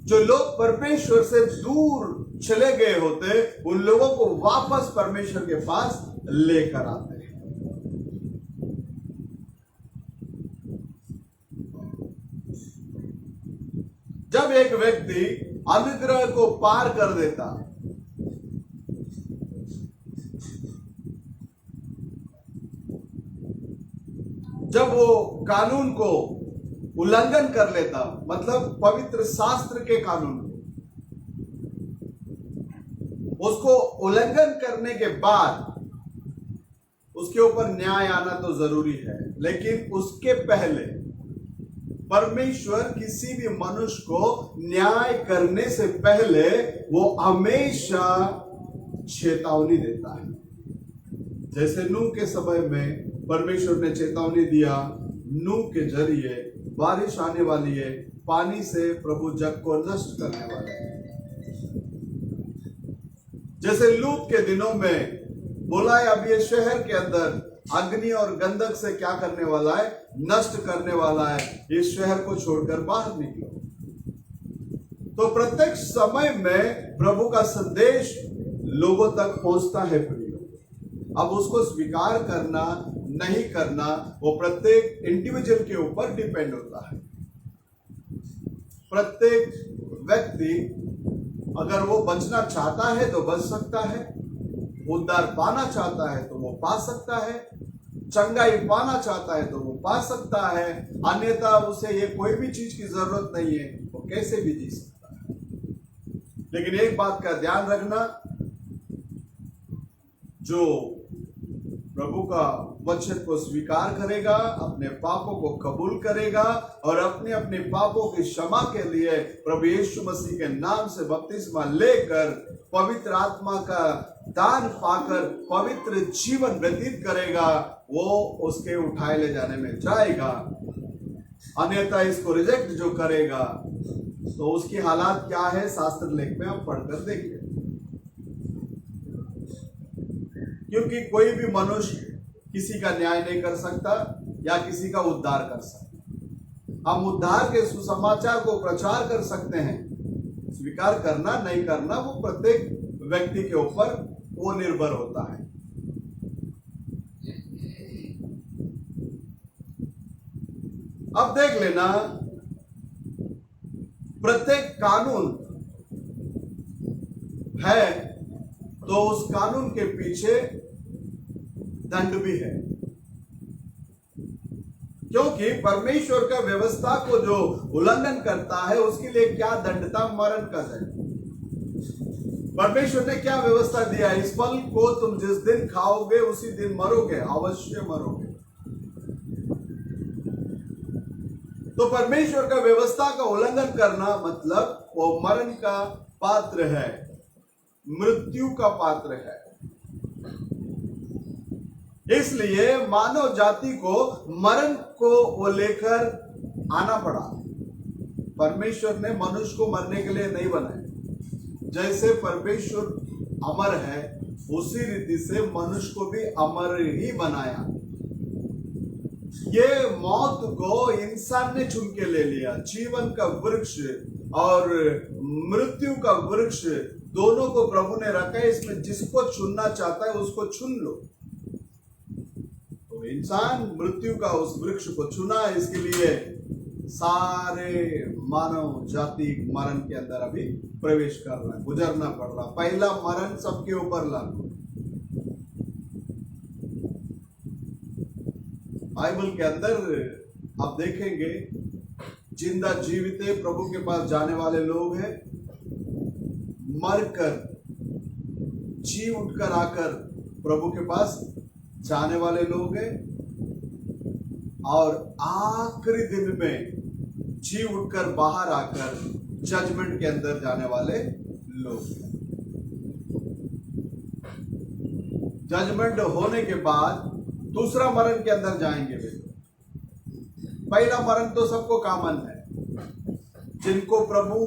जो लोग परमेश्वर से दूर चले गए होते उन लोगों को वापस परमेश्वर के पास लेकर आते हैं। जब एक व्यक्ति अनुग्रह को पार कर देता, जब वो कानून को उल्लंघन कर लेता, मतलब पवित्र शास्त्र के कानून को, उसको उल्लंघन करने के बाद उसके ऊपर न्याय आना तो जरूरी है, लेकिन उसके पहले परमेश्वर किसी भी मनुष्य को न्याय करने से पहले वो हमेशा चेतावनी देता है। जैसे नूह के समय में परमेश्वर ने चेतावनी दिया, नूह के जरिए बारिश आने वाली है, पानी से प्रभु जग को नष्ट करने वाला है। जैसे लूत के दिनों में बोला है, अब ये शहर के अंदर अग्नि और गंधक से क्या करने वाला है, नष्ट करने वाला है, इस शहर को छोड़कर बाहर निकलो। तो प्रत्येक समय में प्रभु का संदेश लोगों तक पहुंचता है प्रियो। अब उसको स्वीकार करना नहीं करना वो प्रत्येक इंडिविजुअल के ऊपर डिपेंड होता है। प्रत्येक व्यक्ति अगर वो बचना चाहता है तो बच सकता है, उद्धार पाना चाहता है तो वो पा सकता है, चंगाई पाना चाहता है तो वो पा सकता है, अन्यथा उसे ये कोई भी चीज की जरूरत नहीं है, वो कैसे भी जी सकता है। लेकिन एक बात का ध्यान रखना, जो प्रभु का वचन को स्वीकार करेगा, अपने पापों को कबूल करेगा और अपने अपने पापों की क्षमा के लिए प्रभु यीशु मसीह के नाम से बपतिस्मा लेकर पवित्र आत्मा का दान पाकर पवित्र जीवन व्यतीत करेगा, वो उसके उठाए ले जाने में जाएगा। अन्यथा इसको रिजेक्ट जो करेगा तो उसकी हालात क्या है, शास्त्र लेख में आप पढ़कर देखिए। क्योंकि कोई भी मनुष्य किसी का न्याय नहीं कर सकता या किसी का उद्धार कर सकता। हम उद्धार के सुसमाचार को प्रचार कर सकते हैं, स्वीकार करना नहीं करना वो प्रत्येक व्यक्ति के ऊपर वो निर्भर होता है। अब देख लेना, प्रत्येक कानून है तो उस कानून के पीछे दंड भी है, क्योंकि परमेश्वर का व्यवस्था को जो उल्लंघन करता है उसके लिए क्या दंड था? मरण का दंड। परमेश्वर ने क्या व्यवस्था दिया? इस फल को तुम जिस दिन खाओगे उसी दिन मरोगे, अवश्य मरोगे। तो परमेश्वर का व्यवस्था का उल्लंघन करना मतलब वो मरण का पात्र है, मृत्यु का पात्र है। इसलिए मानव जाति को मरण को वो लेकर आना पड़ा। परमेश्वर ने मनुष्य को मरने के लिए नहीं बनाया। जैसे परमेश्वर अमर है उसी रीति से मनुष्य को भी अमर ही बनाया। ये मौत को इंसान ने चुन के ले लिया। जीवन का वृक्ष और मृत्यु का वृक्ष दोनों को प्रभु ने रखा है। इसमें जिसको चुनना चाहता है उसको चुन लो। तो इंसान मृत्यु का उस वृक्ष को चुना, इसके लिए सारे मानव जाति मरण के अंदर अभी प्रवेश करना, गुजरना पड़ रहा। पहला मरण सबके ऊपर लागू। बाइबल के अंदर आप देखेंगे जिंदा जीवित प्रभु के पास जाने वाले लोग हैं, मरकर जी उठकर आकर प्रभु के पास जाने वाले लोग हैं, और आखिरी दिन में जी उठकर बाहर आकर जजमेंट के अंदर जाने वाले लोग। जजमेंट होने के बाद दूसरा मरण के अंदर जाएंगे वे। पहला मरण तो सबको कॉमन है, जिनको प्रभु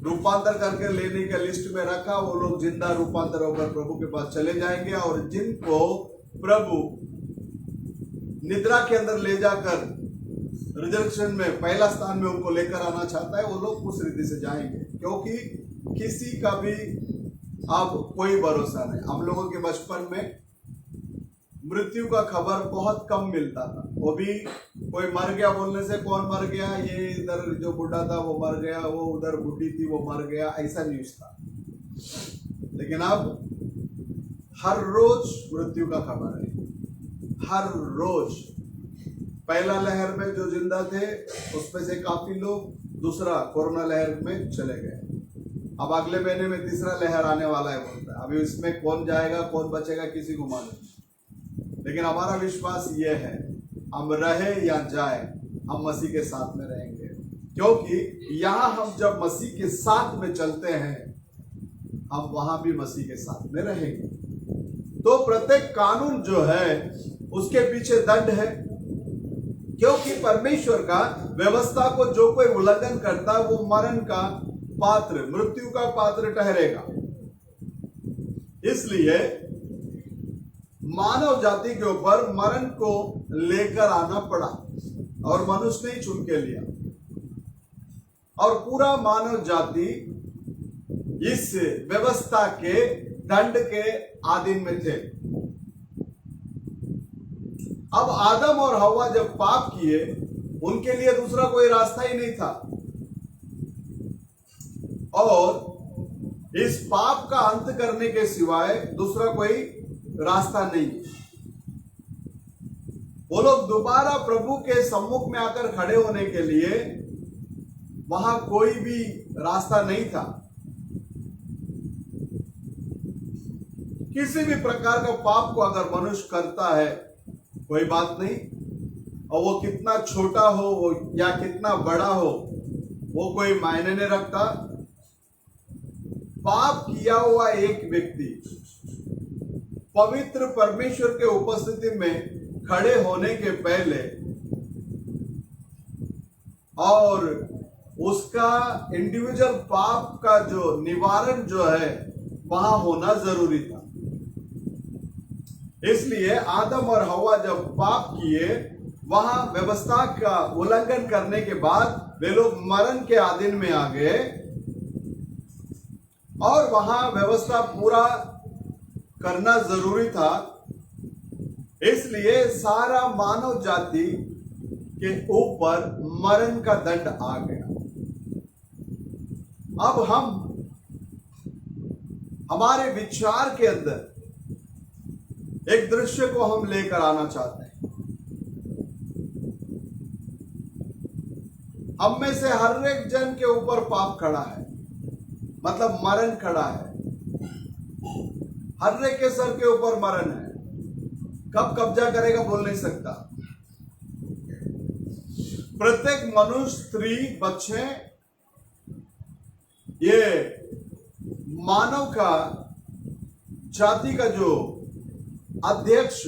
रूपांतर करके लेने के लिस्ट में रखा वो लोग जिंदा रूपांतर होकर प्रभु के पास चले जाएंगे, और जिनको प्रभु निद्रा के अंदर ले जाकर रिजर्वेशन में पहला स्थान में उनको लेकर आना चाहता है वो लोग उस रीति से जाएंगे। क्योंकि किसी का भी अब कोई भरोसा नहीं। हम लोगों के बचपन में मृत्यु का खबर बहुत कम मिलता था। वो भी कोई मर गया बोलने से कौन मर गया, ये इधर जो बुढ़ा था वो मर गया, वो उधर बुढ़ी थी वो मर गया, ऐसा न्यूज था। लेकिन अब हर रोज मृत्यु का खबर है, हर रोज। पहला लहर में जो जिंदा थे उसमें से काफी लोग दूसरा कोरोना लहर में चले गए। अब अगले महीने में तीसरा लहर आने वाला है बोलता है। अभी इसमें कौन जाएगा कौन बचेगा किसी को मालूम। लेकिन हमारा विश्वास ये है, हम रहे या जाए हम मसीह के साथ में रहेंगे, क्योंकि यहां हम जब मसीह के साथ में चलते हैं हम वहां भी मसीह के साथ में रहेंगे। तो प्रत्येक कानून जो है उसके पीछे दंड है, क्योंकि परमेश्वर का व्यवस्था को जो कोई उल्लंघन करता है वो मरण का पात्र, मृत्यु का पात्र ठहरेगा। इसलिए मानव जाति के ऊपर मरण को लेकर आना पड़ा, और मनुष्य ने ही चुन के लिया, और पूरा मानव जाति इस व्यवस्था के दंड के अधीन में थे। अब आदम और हव्वा जब पाप किए उनके लिए दूसरा कोई रास्ता ही नहीं था, और इस पाप का अंत करने के सिवाय दूसरा कोई रास्ता नहीं। वो लोग दोबारा प्रभु के सम्मुख में आकर खड़े होने के लिए वहां कोई भी रास्ता नहीं था। किसी भी प्रकार का पाप को अगर मनुष्य करता है कोई बात नहीं, और वो कितना छोटा हो या कितना बड़ा हो वो कोई मायने नहीं रखता। पाप किया हुआ एक व्यक्ति पवित्र परमेश्वर के उपस्थिति में खड़े होने के पहले और उसका इंडिविजुअल पाप का जो निवारण जो है वहां होना जरूरी था। इसलिए आदम और हवा जब पाप किए, वहां व्यवस्था का उल्लंघन करने के बाद वे लोग मरण के अधीन में आ गए और वहां व्यवस्था पूरा करना जरूरी था। इसलिए सारा मानव जाति के ऊपर मरण का दंड आ गया। अब हम हमारे विचार के अंदर एक दृश्य को हम लेकर आना चाहते हैं। हम में से हर एक जन के ऊपर पाप खड़ा है, मतलब मरण खड़ा है। हर एक के सर के ऊपर मरण है। कब कब्जा करेगा बोल नहीं सकता। प्रत्येक मनुष्य, स्त्री, बच्चे, ये मानव का जाति का जो अध्यक्ष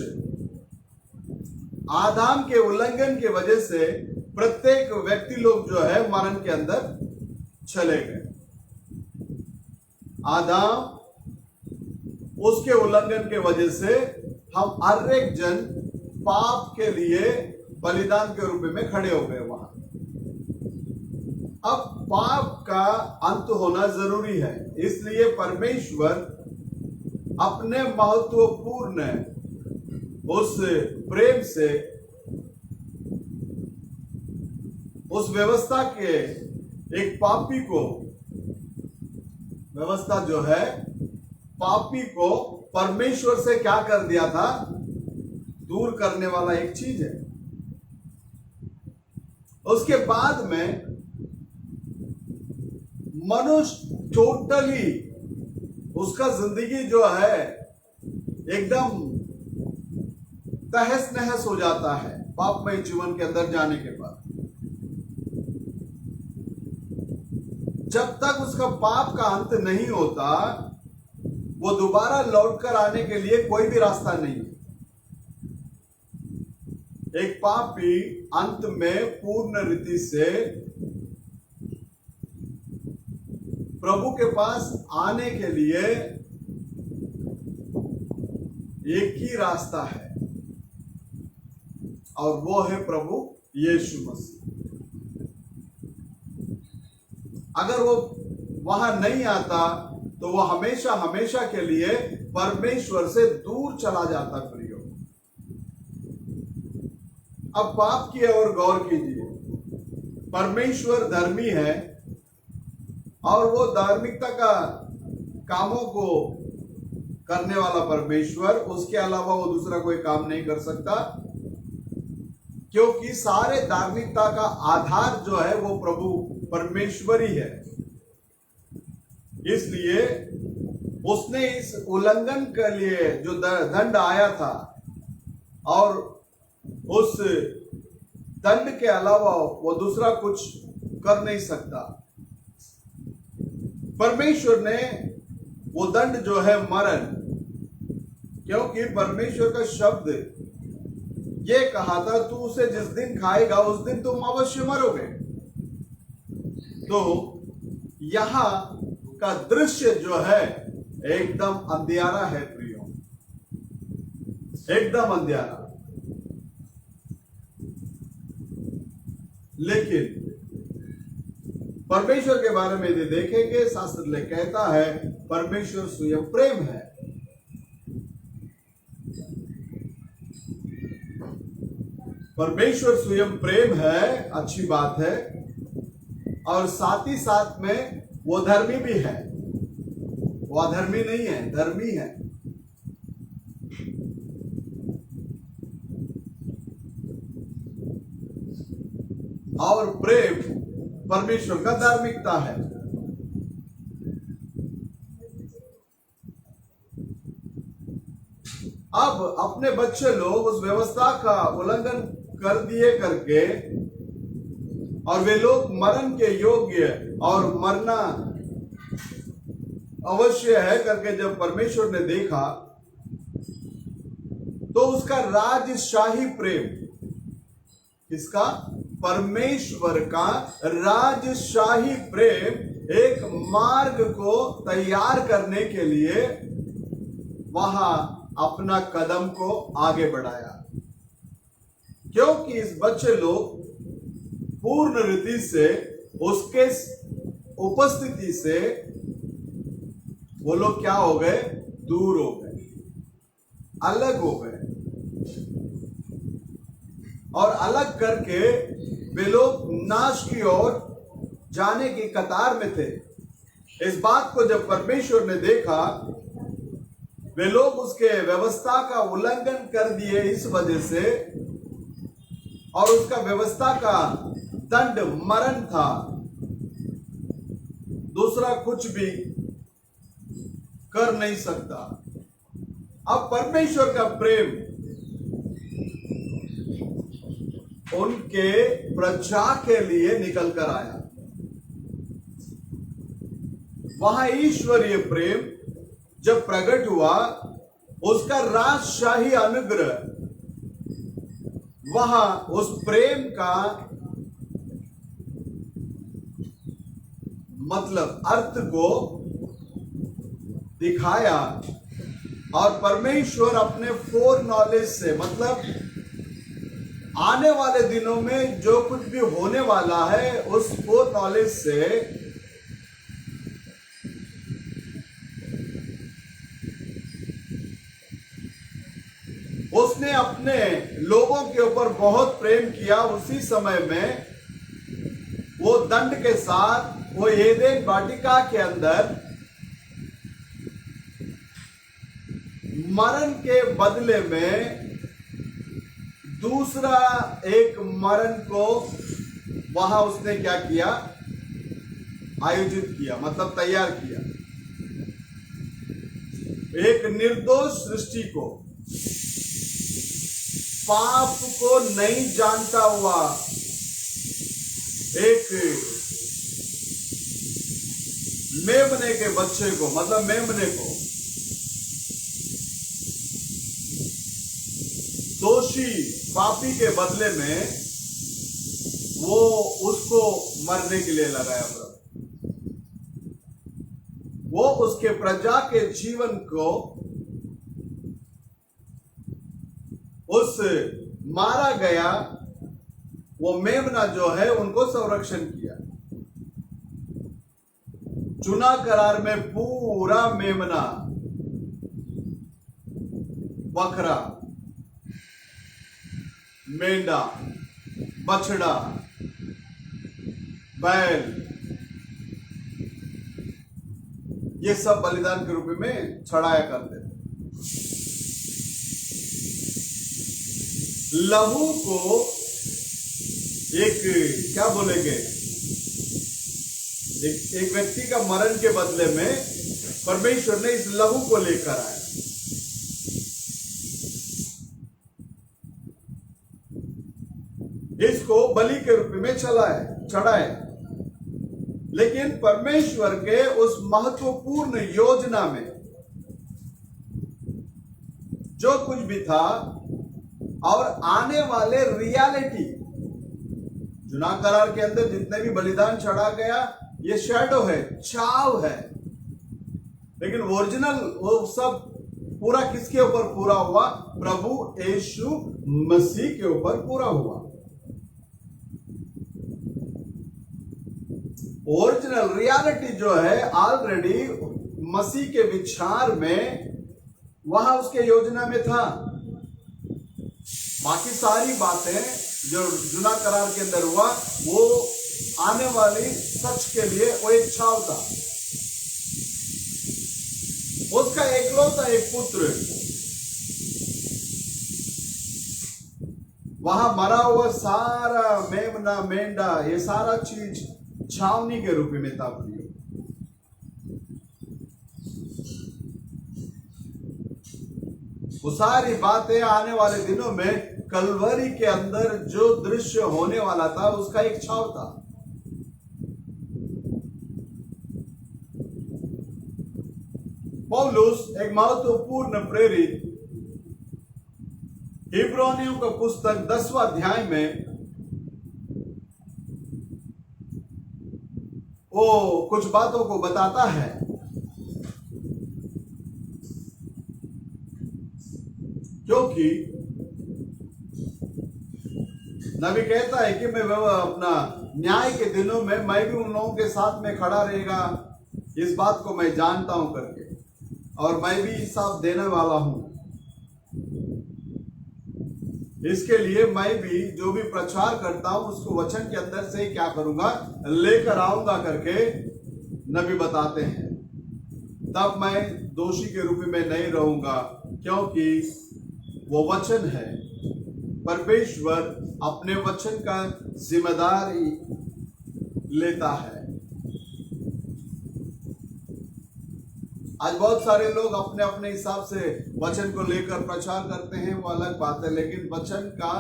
आदम के उल्लंघन के वजह से प्रत्येक व्यक्ति लोग जो है मरण के अंदर चले गए। आदम, उसके उल्लंघन के वजह से हम हर एक जन पाप के लिए बलिदान के रूप में खड़े हो गए वहां। अब पाप का अंत होना जरूरी है, इसलिए परमेश्वर अपने महत्वपूर्ण उस प्रेम से उस व्यवस्था के एक पापी को, व्यवस्था जो है पापी को परमेश्वर से क्या कर दिया था, दूर करने वाला एक चीज है। उसके बाद में मनुष्य टोटली उसका जिंदगी जो है एकदम तहस नहस हो जाता है पापमय जीवन के अंदर जाने के बाद। जब तक उसका पाप का अंत नहीं होता, वो दोबारा लौटकर आने के लिए कोई भी रास्ता नहीं है। एक पापी अंत में पूर्ण रीति से प्रभु के पास आने के लिए एक ही रास्ता है, और वो है प्रभु यीशु मसीह। अगर वो वहां नहीं आता तो वो हमेशा हमेशा के लिए परमेश्वर से दूर चला जाता। प्रियो, अब पाप की ओर गौर कीजिए। परमेश्वर धर्मी है और वो धार्मिकता का कामों को करने वाला परमेश्वर, उसके अलावा वो दूसरा कोई काम नहीं कर सकता, क्योंकि सारे धार्मिकता का आधार जो है वो प्रभु परमेश्वर ही है। इसलिए उसने इस उल्लंघन के लिए जो दंड आया था, और उस दंड के अलावा वो दूसरा कुछ कर नहीं सकता। परमेश्वर ने वो दंड जो है मरण, क्योंकि परमेश्वर का शब्द ये कहा था, तू उसे जिस दिन खाएगा उस दिन तुम अवश्य मरोगे। तो यहां का दृश्य जो है एकदम अंधियारा है प्रियो, एकदम अंधियारा। लेकिन परमेश्वर के बारे में यदि देखेंगे, शास्त्र ले कहता है परमेश्वर स्वयं प्रेम है। परमेश्वर स्वयं प्रेम है, अच्छी बात है, और साथ ही साथ में वो धर्मी भी है। वो अधर्मी नहीं है, धर्मी है। और प्रेम परमेश्वर का धार्मिकता है। अब अपने बच्चे लोग उस व्यवस्था का उल्लंघन कर दिए करके, और वे लोग मरण के योग्य और मरना अवश्य है करके जब परमेश्वर ने देखा, तो उसका राजशाही प्रेम, किसका? परमेश्वर का राजशाही प्रेम एक मार्ग को तैयार करने के लिए वहां अपना कदम को आगे बढ़ाया, क्योंकि इस बच्चे लोग पूर्ण रीति से उसके उपस्थिति से वो लोग क्या हो गए, दूर हो गए, अलग हो गए, और अलग करके वे लोग नाश की ओर जाने की कतार में थे। इस बात को जब परमेश्वर ने देखा, वे लोग उसके व्यवस्था का उल्लंघन कर दिए इस वजह से, और उसका व्यवस्था का दंड मरण था, दूसरा कुछ भी कर नहीं सकता। अब परमेश्वर का प्रेम उनके प्रजा के लिए निकल कर आया। वहां ईश्वरीय प्रेम जब प्रकट हुआ, उसका राजशाही अनुग्रह वहां उस प्रेम का मतलब अर्थ को दिखाया, और परमेश्वर अपने फोर नॉलेज से, मतलब आने वाले दिनों में जो कुछ भी होने वाला है, उस फोर नॉलेज से उसने अपने लोगों के ऊपर बहुत प्रेम किया। उसी समय में वो दंड के साथ वो एदेन वाटिका के अंदर मरण के बदले में दूसरा एक मरण को वहां उसने क्या किया, आयोजित किया, मतलब तैयार किया। एक निर्दोष सृष्टि को, पाप को नहीं जानता हुआ एक मेमने के बच्चे को, मतलब मेमने को दोषी पापी के बदले में वो उसको मरने के लिए लगाया। प्रभु वो उसके प्रजा के जीवन को उस मारा गया वो मेमना जो है उनको संरक्षण किया। चुना करार में पूरा मेमना, बकरा, मेंढा, बछड़ा, बैल, ये सब बलिदान के रूप में चढ़ाया करते थे। लहू को एक क्या बोलेंगे, एक व्यक्ति का मरण के बदले में परमेश्वर ने इस लहू को लेकर आया। इसको बलि के रूप में चढ़ाए। लेकिन परमेश्वर के उस महत्वपूर्ण योजना में जो कुछ भी था और आने वाले रियलिटी, चुना करार के अंदर जितने भी बलिदान चढ़ा गया ये शैडो है, छाव है, लेकिन ओरिजिनल वो सब पूरा किसके ऊपर पूरा हुआ? प्रभु यीशु मसीह के ऊपर पूरा हुआ। ओरिजिनल रियलिटी जो है ऑलरेडी मसीह के विचार में वहां उसके योजना में था। बाकी सारी बातें जो जुना करार के अंदर हुआ वो आने वाली सच के लिए वो एक छाव था। उसका एकलौता एक पुत्र वहां मरा हुआ सारा मेमना, मेंढा, ये सारा चीज छावनी के रूप में था। वो सारी बातें आने वाले दिनों में कलवरी के अंदर जो दृश्य होने वाला था उसका एक छाव था। पौलुस एक महत्वपूर्ण प्रेरित इब्रानियों का पुस्तक 10वां अध्याय में वो कुछ बातों को बताता है। क्योंकि नबी कहता है कि मैं अपना न्याय के दिनों में मैं भी उन लोगों के साथ में खड़ा रहेगा, इस बात को मैं जानता हूं करके, और मैं भी हिसाब देने वाला हूं। इसके लिए मैं भी जो भी प्रचार करता हूं उसको वचन के अंदर से क्या करूंगा, लेकर आऊंगा करके नबी बताते हैं। तब मैं दोषी के रूप में नहीं रहूंगा, क्योंकि वो वचन है। परमेश्वर अपने वचन का जिम्मेदारी लेता है। आज बहुत सारे लोग अपने अपने हिसाब से वचन को लेकर प्रचार करते हैं, वो अलग बात है, लेकिन वचन का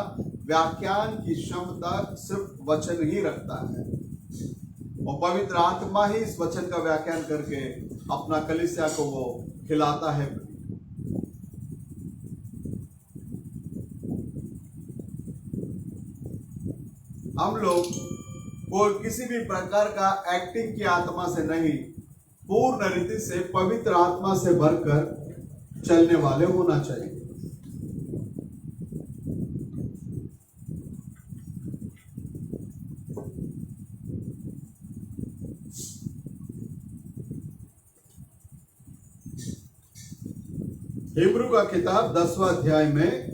व्याख्यान की क्षमता सिर्फ वचन ही रखता है, और पवित्र आत्मा ही इस वचन का व्याख्यान करके अपना कलीसिया को वो खिलाता है। हम लोग को किसी भी प्रकार का एक्टिंग की आत्मा से नहीं, पूर्ण रीति से पवित्र आत्मा से भरकर चलने वाले होना चाहिए। हिब्रू का किताब 10वां अध्याय में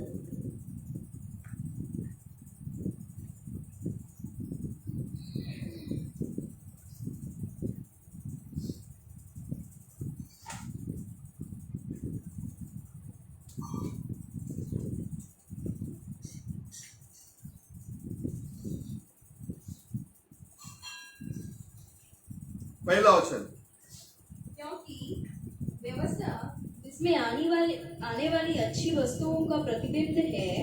पहला वचन, क्योंकि व्यवस्था जिसमें आने वाली अच्छी वस्तुओं का प्रतिबिंब है।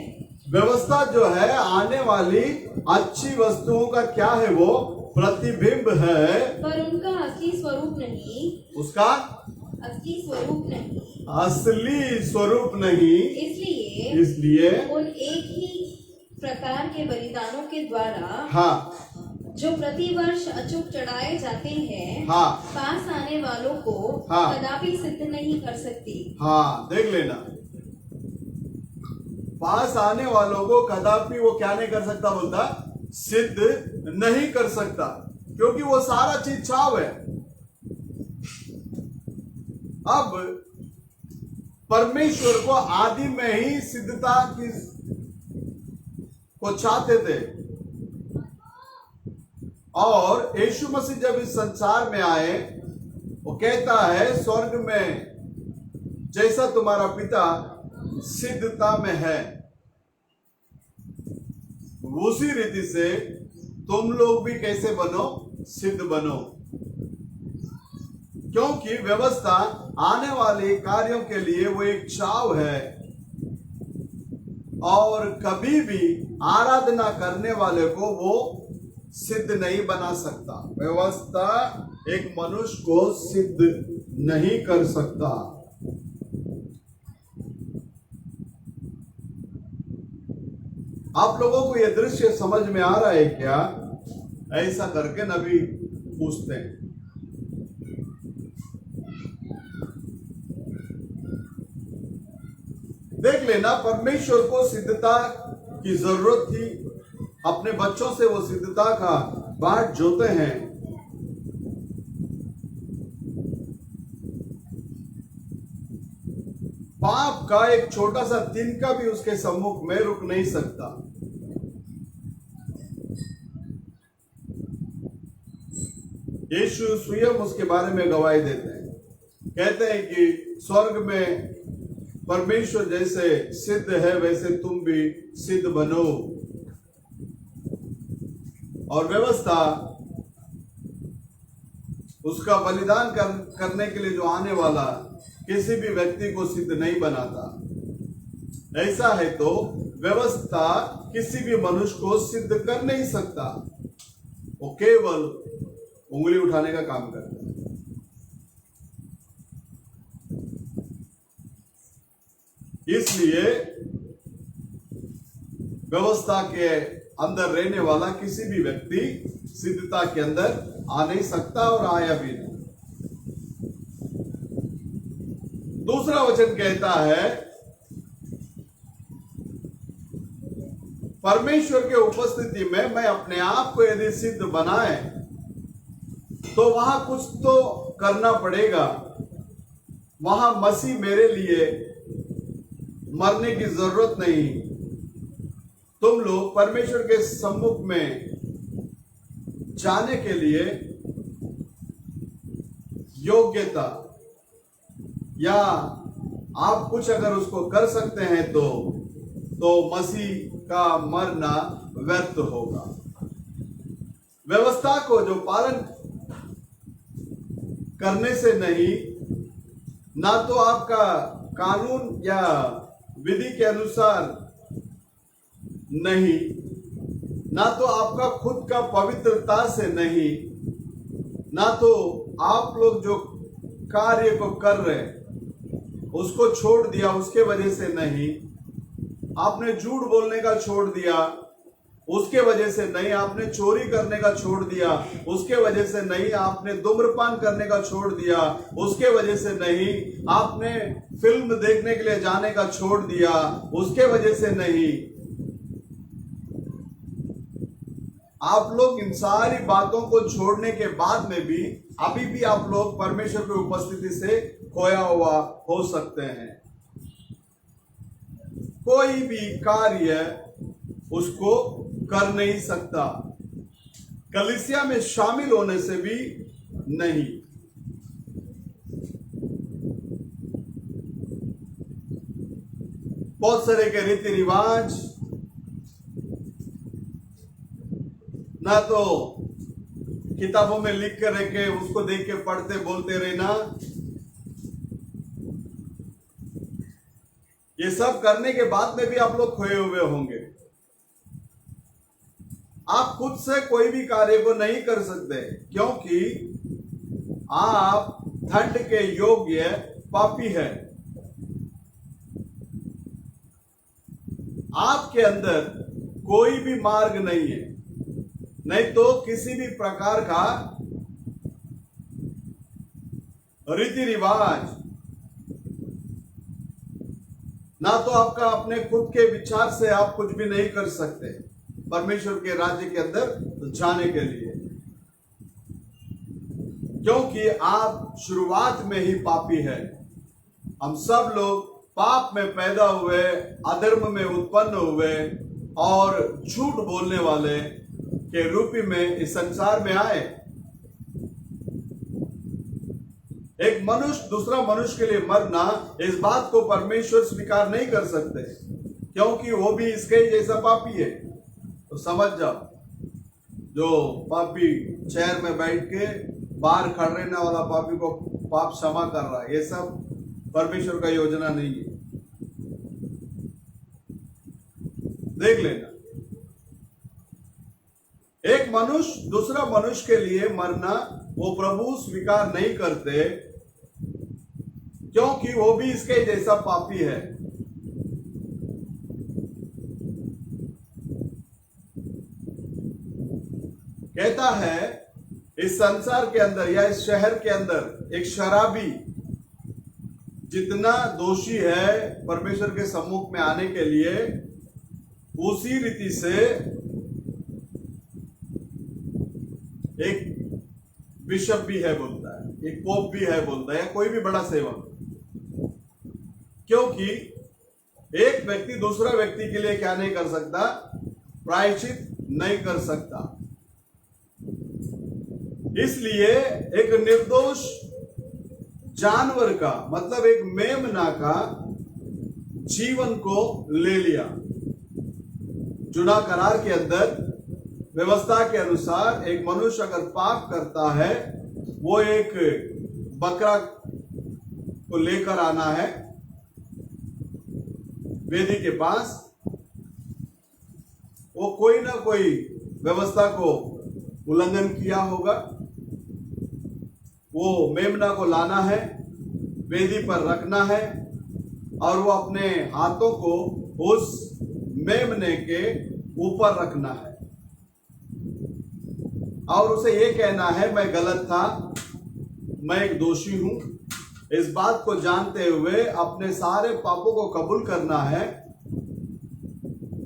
व्यवस्था जो है आने वाली अच्छी वस्तुओं का क्या है, वो प्रतिबिंब है, पर उनका असली स्वरूप नहीं। उसका असली स्वरूप नहीं। असली स्वरूप नहीं। इसलिए उन एक ही प्रकार के बलिदानों के द्वारा, हाँ, जो प्रतिवर्ष अचूक चढ़ाए जाते हैं, हाँ, पास आने वालों को हाँ, कदापि सिद्ध नहीं कर सकती। हाँ, देख लेना, पास आने वालों को कदापि वो क्या नहीं कर सकता, बोलता सिद्ध नहीं कर सकता, क्योंकि वो सारा चीज छाव है। अब परमेश्वर को आदि में ही सिद्धता की को चाहते थे, और यीशु मसीह जब इस संसार में आए, वो कहता है स्वर्ग में जैसा तुम्हारा पिता सिद्धता में है, उसी रीति से तुम लोग भी कैसे बनो, सिद्ध बनो। क्योंकि व्यवस्था आने वाले कार्यों के लिए वो एक छाव है, और कभी भी आराधना करने वाले को वो सिद्ध नहीं बना सकता। व्यवस्था एक मनुष्य को सिद्ध नहीं कर सकता। आप लोगों को यह दृश्य समझ में आ रहा है क्या? ऐसा करके नबी पूछते हैं। देख लेना, परमेश्वर को सिद्धता की जरूरत थी, अपने बच्चों से वो सिद्धता का बाट जोते हैं। पाप का एक छोटा सा तिनका भी उसके सम्मुख में रुक नहीं सकता। यीशु स्वयं उसके बारे में गवाही देते हैं, कहते हैं कि स्वर्ग में परमेश्वर जैसे सिद्ध है वैसे तुम भी सिद्ध बनो। और व्यवस्था उसका बलिदान करने के लिए जो आने वाला किसी भी व्यक्ति को सिद्ध नहीं बनाता। ऐसा है तो व्यवस्था किसी भी मनुष्य को सिद्ध कर नहीं सकता, वो केवल उंगली उठाने का काम करता है। इसलिए व्यवस्था के अंदर रहने वाला किसी भी व्यक्ति सिद्धता के अंदर आ नहीं सकता और आया भी नहीं। दूसरा वचन कहता है परमेश्वर के उपस्थिति में मैं अपने आप को यदि सिद्ध बनाए तो वहां कुछ तो करना पड़ेगा। वहां मसीह मेरे लिए मरने की जरूरत नहीं। तुम लोग परमेश्वर के सम्मुख में जाने के लिए योग्यता या आप कुछ अगर उसको कर सकते हैं तो मसीह का मरना व्यर्थ होगा। व्यवस्था को जो पालन करने से नहीं, ना तो आपका कानून या विधि के अनुसार नहीं, ना तो आपका खुद का पवित्रता से नहीं, ना तो आप लोग जो कार्य को कर रहे उसको छोड़ दिया उसके वजह से नहीं, आपने झूठ बोलने का छोड़ दिया उसके वजह से नहीं, आपने चोरी करने का छोड़ दिया उसके वजह से नहीं, आपने धूम्रपान करने का छोड़ दिया उसके वजह से नहीं, आपने फिल्म देखने के लिए जाने का छोड़ दिया उसके वजह से नहीं। आप लोग इन सारी बातों को छोड़ने के बाद में भी अभी भी आप लोग परमेश्वर की उपस्थिति से खोया हुआ हो सकते हैं। कोई भी कार्य उसको कर नहीं सकता, कलीसिया में शामिल होने से भी नहीं। बहुत सारे के रीति रिवाज ना तो किताबों में लिख कर रखे उसको देख के पढ़ते बोलते रहना, ये सब करने के बाद में भी आप लोग खोए हुए होंगे। आप खुद से कोई भी कार्य को नहीं कर सकते क्योंकि आप दंड के योग्य पापी है। आपके अंदर कोई भी मार्ग नहीं है, नहीं तो किसी भी प्रकार का रीति रिवाज, ना तो आपका अपने खुद के विचार से आप कुछ भी नहीं कर सकते परमेश्वर के राज्य के अंदर जाने के लिए, क्योंकि आप शुरुआत में ही पापी है। हम सब लोग पाप में पैदा हुए, अधर्म में उत्पन्न हुए और झूठ बोलने वाले के रूप में इस संसार में आए। एक मनुष्य दूसरा मनुष्य के लिए मरना, इस बात को परमेश्वर स्वीकार नहीं कर सकते क्योंकि वो भी इसके जैसा पापी है। तो समझ जाओ, जो पापी चेयर में बैठ के बाहर खड़े रहने वाला पापी को पाप क्षमा कर रहा है, ये सब परमेश्वर का योजना नहीं है। देख लेना, एक मनुष्य दूसरा मनुष्य के लिए मरना वो प्रभु स्वीकार नहीं करते क्योंकि वो भी इसके जैसा पापी है। कहता है इस संसार के अंदर या इस शहर के अंदर एक शराबी जितना दोषी है परमेश्वर के सम्मुख में आने के लिए, उसी रीति से एक बिशप भी है बोलता है, एक पोप भी है बोलता है, या कोई भी बड़ा सेवक, क्योंकि एक व्यक्ति दूसरा व्यक्ति के लिए क्या नहीं कर सकता, प्रायश्चित नहीं कर सकता। इसलिए एक निर्दोष जानवर का मतलब एक मेमना का जीवन को ले लिया। जुड़ा करार के अंदर व्यवस्था के अनुसार एक मनुष्य अगर पाप करता है, वो एक बकरा को लेकर आना है वेदी के पास। वो कोई ना कोई व्यवस्था को उल्लंघन किया होगा, वो मेमना को लाना है, वेदी पर रखना है और वो अपने हाथों को उस मेमने के ऊपर रखना है और उसे ये कहना है मैं गलत था, मैं एक दोषी हूं। इस बात को जानते हुए अपने सारे पापों को कबूल करना है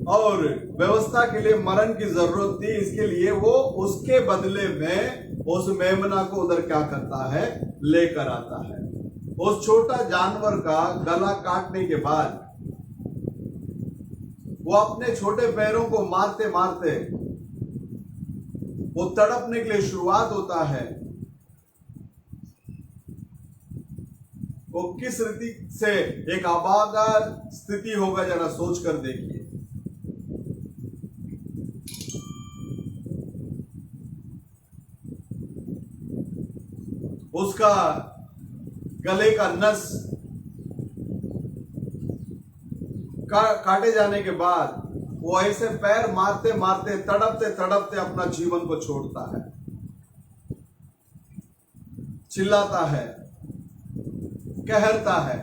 और व्यवस्था के लिए मरण की जरूरत थी, इसके लिए वो उसके बदले में उस मेमना को उधर क्या करता है, लेकर आता है। उस छोटा जानवर का गला काटने के बाद वो अपने छोटे पैरों को मारते मारते वो तड़पने के लिए शुरुआत होता है। वो किस रीति से एक अभागा स्थिति होगा, जरा सोच कर देखिए। उसका गले का नस काटे जाने के बाद वो ऐसे पैर मारते मारते तड़पते तड़पते अपना जीवन को छोड़ता है, चिल्लाता है, कहरता है।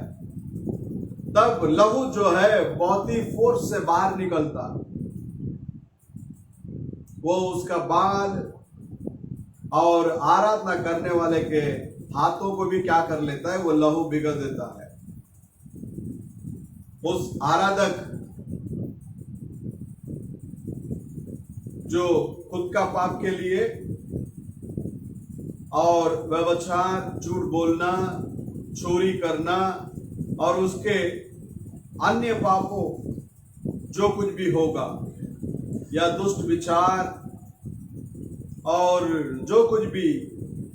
तब लहू जो है बहुत ही फोर्स से बाहर निकलता, वो उसका बाल और आराधना करने वाले के हाथों को भी क्या कर लेता है, वो लहू बिगड़ देता है। उस आराधक जो खुद का पाप के लिए और व्यभिचार, झूठ बोलना, चोरी करना और उसके अन्य पापों जो कुछ भी होगा, या दुष्ट विचार और जो कुछ भी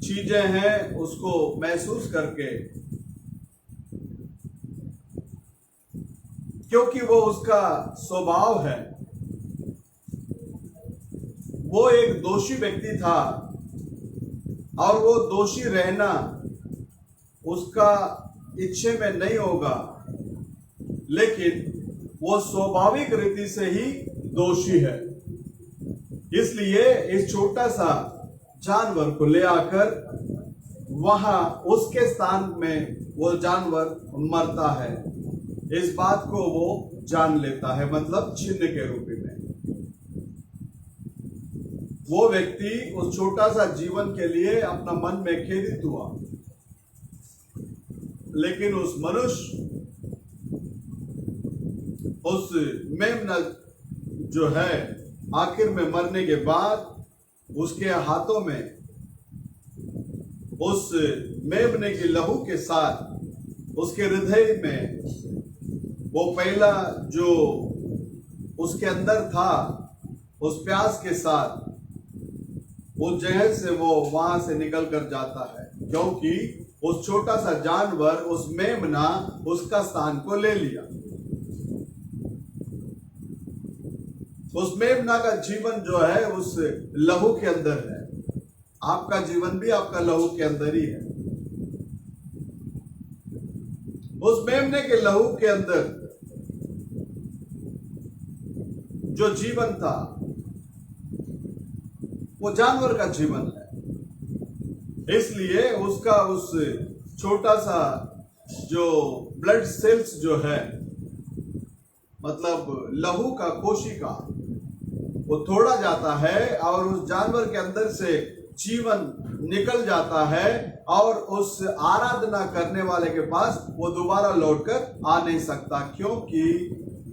चीजें हैं, उसको महसूस करके, क्योंकि वो उसका स्वभाव है, वो एक दोषी व्यक्ति था और वो दोषी रहना उसका इच्छे में नहीं होगा, लेकिन वो स्वाभाविक रीति से ही दोषी है। इसलिए इस छोटा सा जानवर को ले आकर वहां उसके स्थान में वो जानवर मरता है। इस बात को वो जान लेता है, मतलब चिन्ह के रूप में। वो व्यक्ति उस छोटा सा जीवन के लिए अपना मन में खेदित हुआ, लेकिन उस मनुष्य, उस मेमना जो है, आखिर में मरने के बाद उसके हाथों में उस मेमने के लहू के साथ उसके हृदय में वो पहला जो उसके अंदर था, उस प्यास के साथ वो जहर से वो वहां से निकल कर जाता है, क्योंकि उस छोटा सा जानवर, उस मेमना, उसका स्थान को ले लिया। उस मेमना का जीवन जो है उस लहू के अंदर है। आपका जीवन भी आपका लहू के अंदर ही है। उस मेमने के लहू के अंदर जो जीवन था, वो जानवर का जीवन है। इसलिए उसका उस छोटा सा जो ब्लड सेल्स जो है, मतलब लहू का कोशिका, वो तोड़ा जाता है और उस जानवर के अंदर से जीवन निकल जाता है और उस आराधना करने वाले के पास वो दोबारा लौटकर आ नहीं सकता, क्योंकि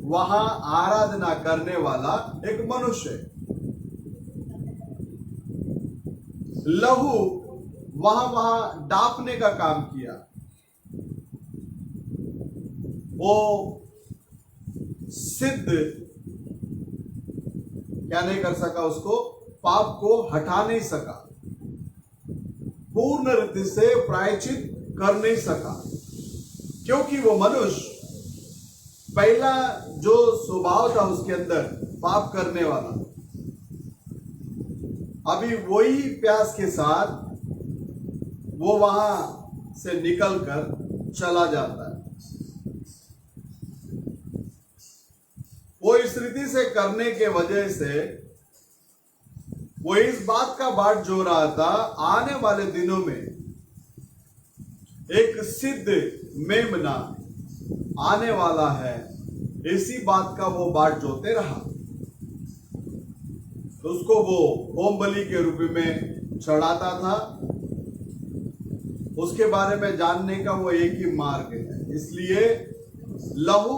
वहां आराधना करने वाला एक मनुष्य है। लहू वहां डापने का काम किया। वो सिद्ध क्या नहीं कर सका, उसको पाप को हटा नहीं सका, पूर्ण रीति से प्रायश्चित कर नहीं सका, क्योंकि वो मनुष्य पहला जो स्वभाव था उसके अंदर पाप करने वाला, अभी वही प्यास के साथ वो वहां से निकलकर चला जाता है। वो इस रीति से करने के वजह से वो इस बात का बाट जो रहा था, आने वाले दिनों में एक सिद्ध मेमना आने वाला है, इसी बात का वो बाट जोते रहा। तो उसको वो होम बलि के रूप में चढ़ाता था। उसके बारे में जानने का वो एक ही मार्ग है। इसलिए लहू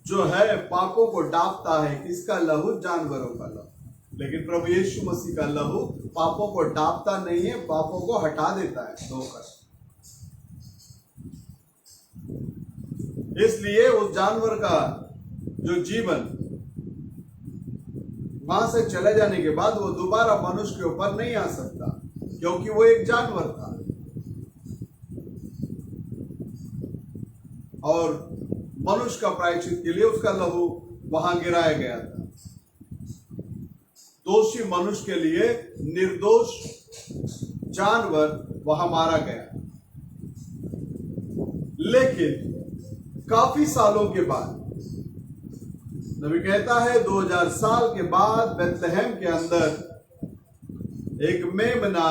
जो है पापों को डांपता है। किसका लहू? जानवरों का लहू। लेकिन प्रभु यीशु मसीह का लहू पापों को डांपता नहीं है, पापों को हटा देता है, धोकर। इसलिए उस जानवर का जो जीवन वहां से चले जाने के बाद वो दोबारा मनुष्य के ऊपर नहीं आ सकता, क्योंकि वो एक जानवर था। और मनुष्य का प्रायश्चित के लिए उसका लहू वहां गिराया गया था। दोषी मनुष्य के लिए निर्दोष जानवर वहां मारा गया। लेकिन काफी सालों के बाद, नबी कहता है 2000 साल के बाद बेथलेहम के अंदर एक मेमना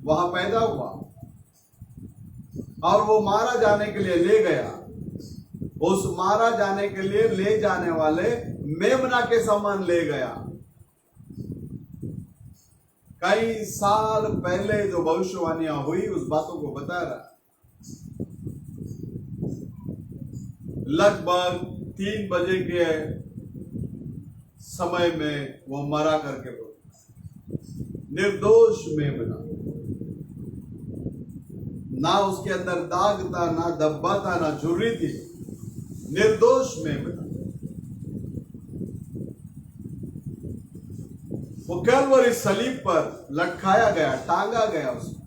वहां पैदा हुआ और वो मारा जाने के लिए ले गया। उस मारा जाने के लिए ले जाने वाले मेमना के समान ले गया। कई साल पहले जो भविष्यवाणियां हुई उस बातों को बता रहा। लगभग 3 बजे के समय में वो मरा करके निर्दोष मेमना, ना उसके अंदर दाग था, ना धब्बा था, ना झुर्री थी, निर्दोष मेमना। वो कलवरी सलीब पर लटकाया गया, टांगा गया उसको।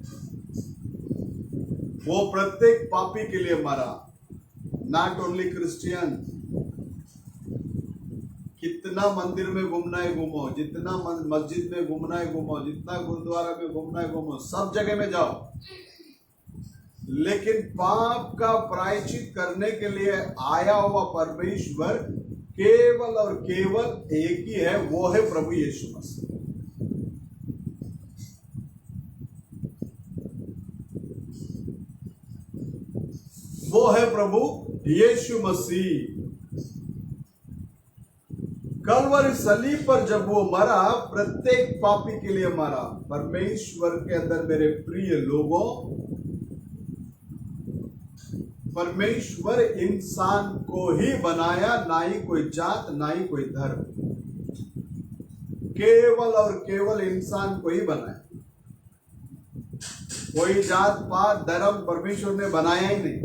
वो प्रत्येक पापी के लिए मरा, नॉट ओनली क्रिश्चियन। कितना मंदिर में घूमना है घूमो, जितना मस्जिद में घूमना है घूमो, जितना गुरुद्वारा में घूमना है घूमो, सब जगह में जाओ, लेकिन पाप का प्रायश्चित करने के लिए आया हुआ परमेश्वर केवल और केवल एक ही है, वो है प्रभु यीशु मसीह। वो है प्रभु यीशु मसीह। कलवरी सलीब पर जब वो मरा, प्रत्येक पापी के लिए मरा। परमेश्वर के अंदर मेरे प्रिय लोगों, परमेश्वर इंसान को ही बनाया, ना ही कोई जात, ना ही कोई धर्म, केवल और केवल इंसान को ही बनाया। कोई जात पात धर्म परमेश्वर ने बनाया ही नहीं,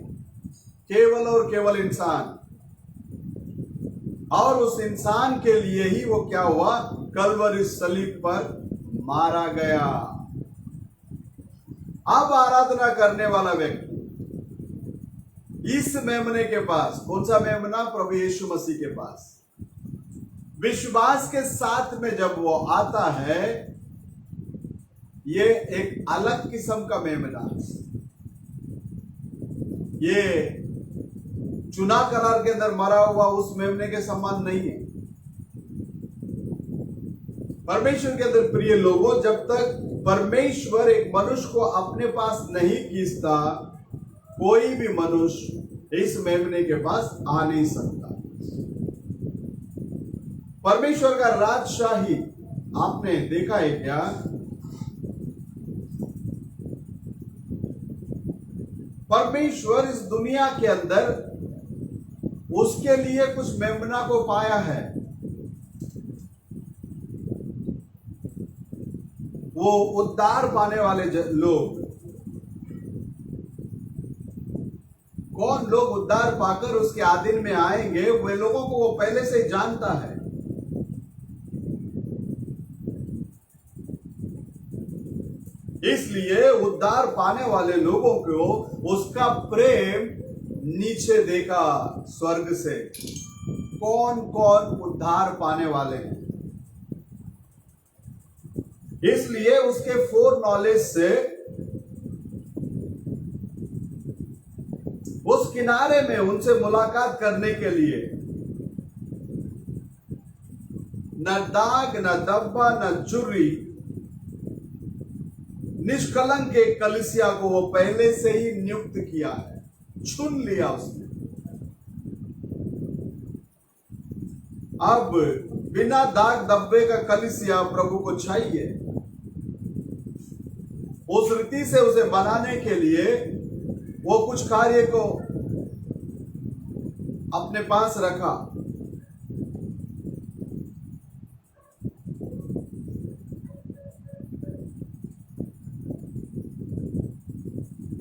केवल और केवल इंसान। और उस इंसान के लिए ही वो क्या हुआ? कलवरी सलीब पर मारा गया। अब आराधना करने वाला व्यक्ति इस मेमने के पास, कौन सा मेमना? प्रभु यीशु मसीह के पास विश्वास के साथ में जब वो आता है, ये एक अलग किस्म का मेमना है। ये चुना करार के अंदर मरा हुआ उस मेमने के समान नहीं है। परमेश्वर के अंदर प्रिय लोगों, जब तक परमेश्वर एक मनुष्य को अपने पास नहीं खींचता, कोई भी मनुष्य इस मेमने के पास आ नहीं सकता। परमेश्वर का राजशाही आपने देखा है क्या? परमेश्वर इस दुनिया के अंदर उसके लिए कुछ मेमना को पाया है। वो उद्धार पाने वाले लोग, कौन लोग उद्धार पाकर उसके आधीन में आएंगे, वे लोगों को वो पहले से जानता है। इसलिए उद्धार पाने वाले लोगों को उसका प्रेम नीचे देखा स्वर्ग से। कौन कौन उद्धार पाने वाले हैं, इसलिए उसके फोर नॉलेज से उस किनारे में उनसे मुलाकात करने के लिए न दाग, न धब्बा, न झुर्री, निष्कलंक एक कलीसिया को वो पहले से ही नियुक्त किया है, चुन लिया उसने। अब बिना दाग धब्बे का कलीसिया प्रभु को चाहिए। उस रीति से उसे बनाने के लिए वो कुछ कार्य को अपने पास रखा।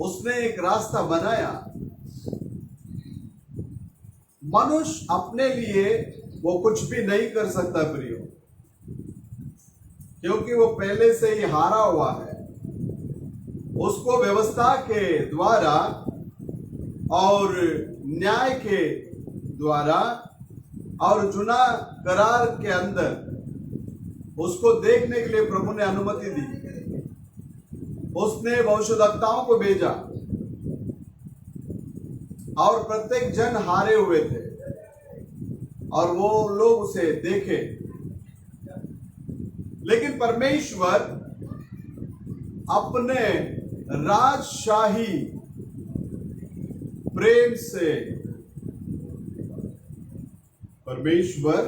उसने एक रास्ता बनाया। मनुष्य अपने लिए वो कुछ भी नहीं कर सकता प्रियो, क्योंकि वो पहले से ही हारा हुआ है। उसको व्यवस्था के द्वारा और न्याय के द्वारा और चुना करार के अंदर उसको देखने के लिए प्रभु ने अनुमति दी। उसने भविष्यद्वक्ताओं को भेजा और प्रत्येक जन हारे हुए थे और वो लोग उसे देखे। लेकिन परमेश्वर अपने राजशाही प्रेम से, परमेश्वर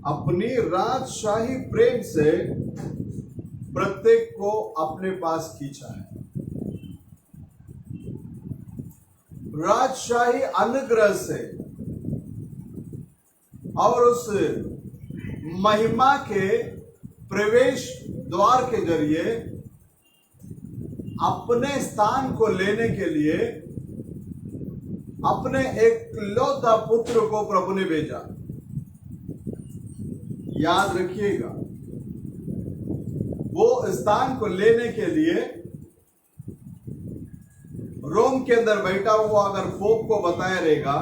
अपनी राजशाही प्रेम से प्रत्येक को अपने पास खींचा है। राजशाही अनुग्रह से और उस महिमा के प्रवेश द्वार के जरिए अपने स्थान को लेने के लिए अपने एकलौता पुत्र को प्रभु ने भेजा। याद रखिएगा, वो स्थान को लेने के लिए रोम के अंदर बैठा हुआ अगर पोप को बताया रहेगा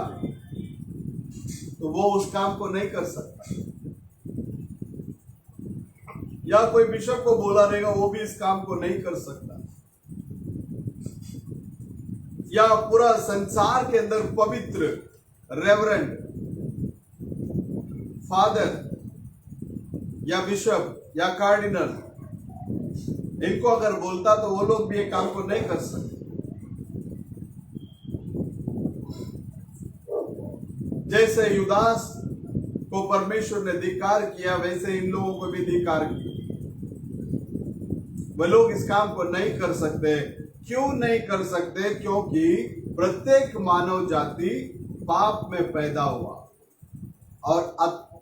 तो वो उस काम को नहीं कर सकता, या कोई बिशप को बोला रहेगा वो भी इस काम को नहीं कर सकता, या पूरा संसार के अंदर पवित्र रेवरेंड फादर या बिशप या कार्डिनल इनको अगर बोलता तो वो लोग भी ये काम को नहीं कर सकते। जैसे युदास को परमेश्वर ने धिक्कार किया, वैसे इन लोगों को भी धिक्कार किया। वे लोग इस काम को नहीं कर सकते। क्यों नहीं कर सकते? क्योंकि प्रत्येक मानव जाति पाप में पैदा हुआ और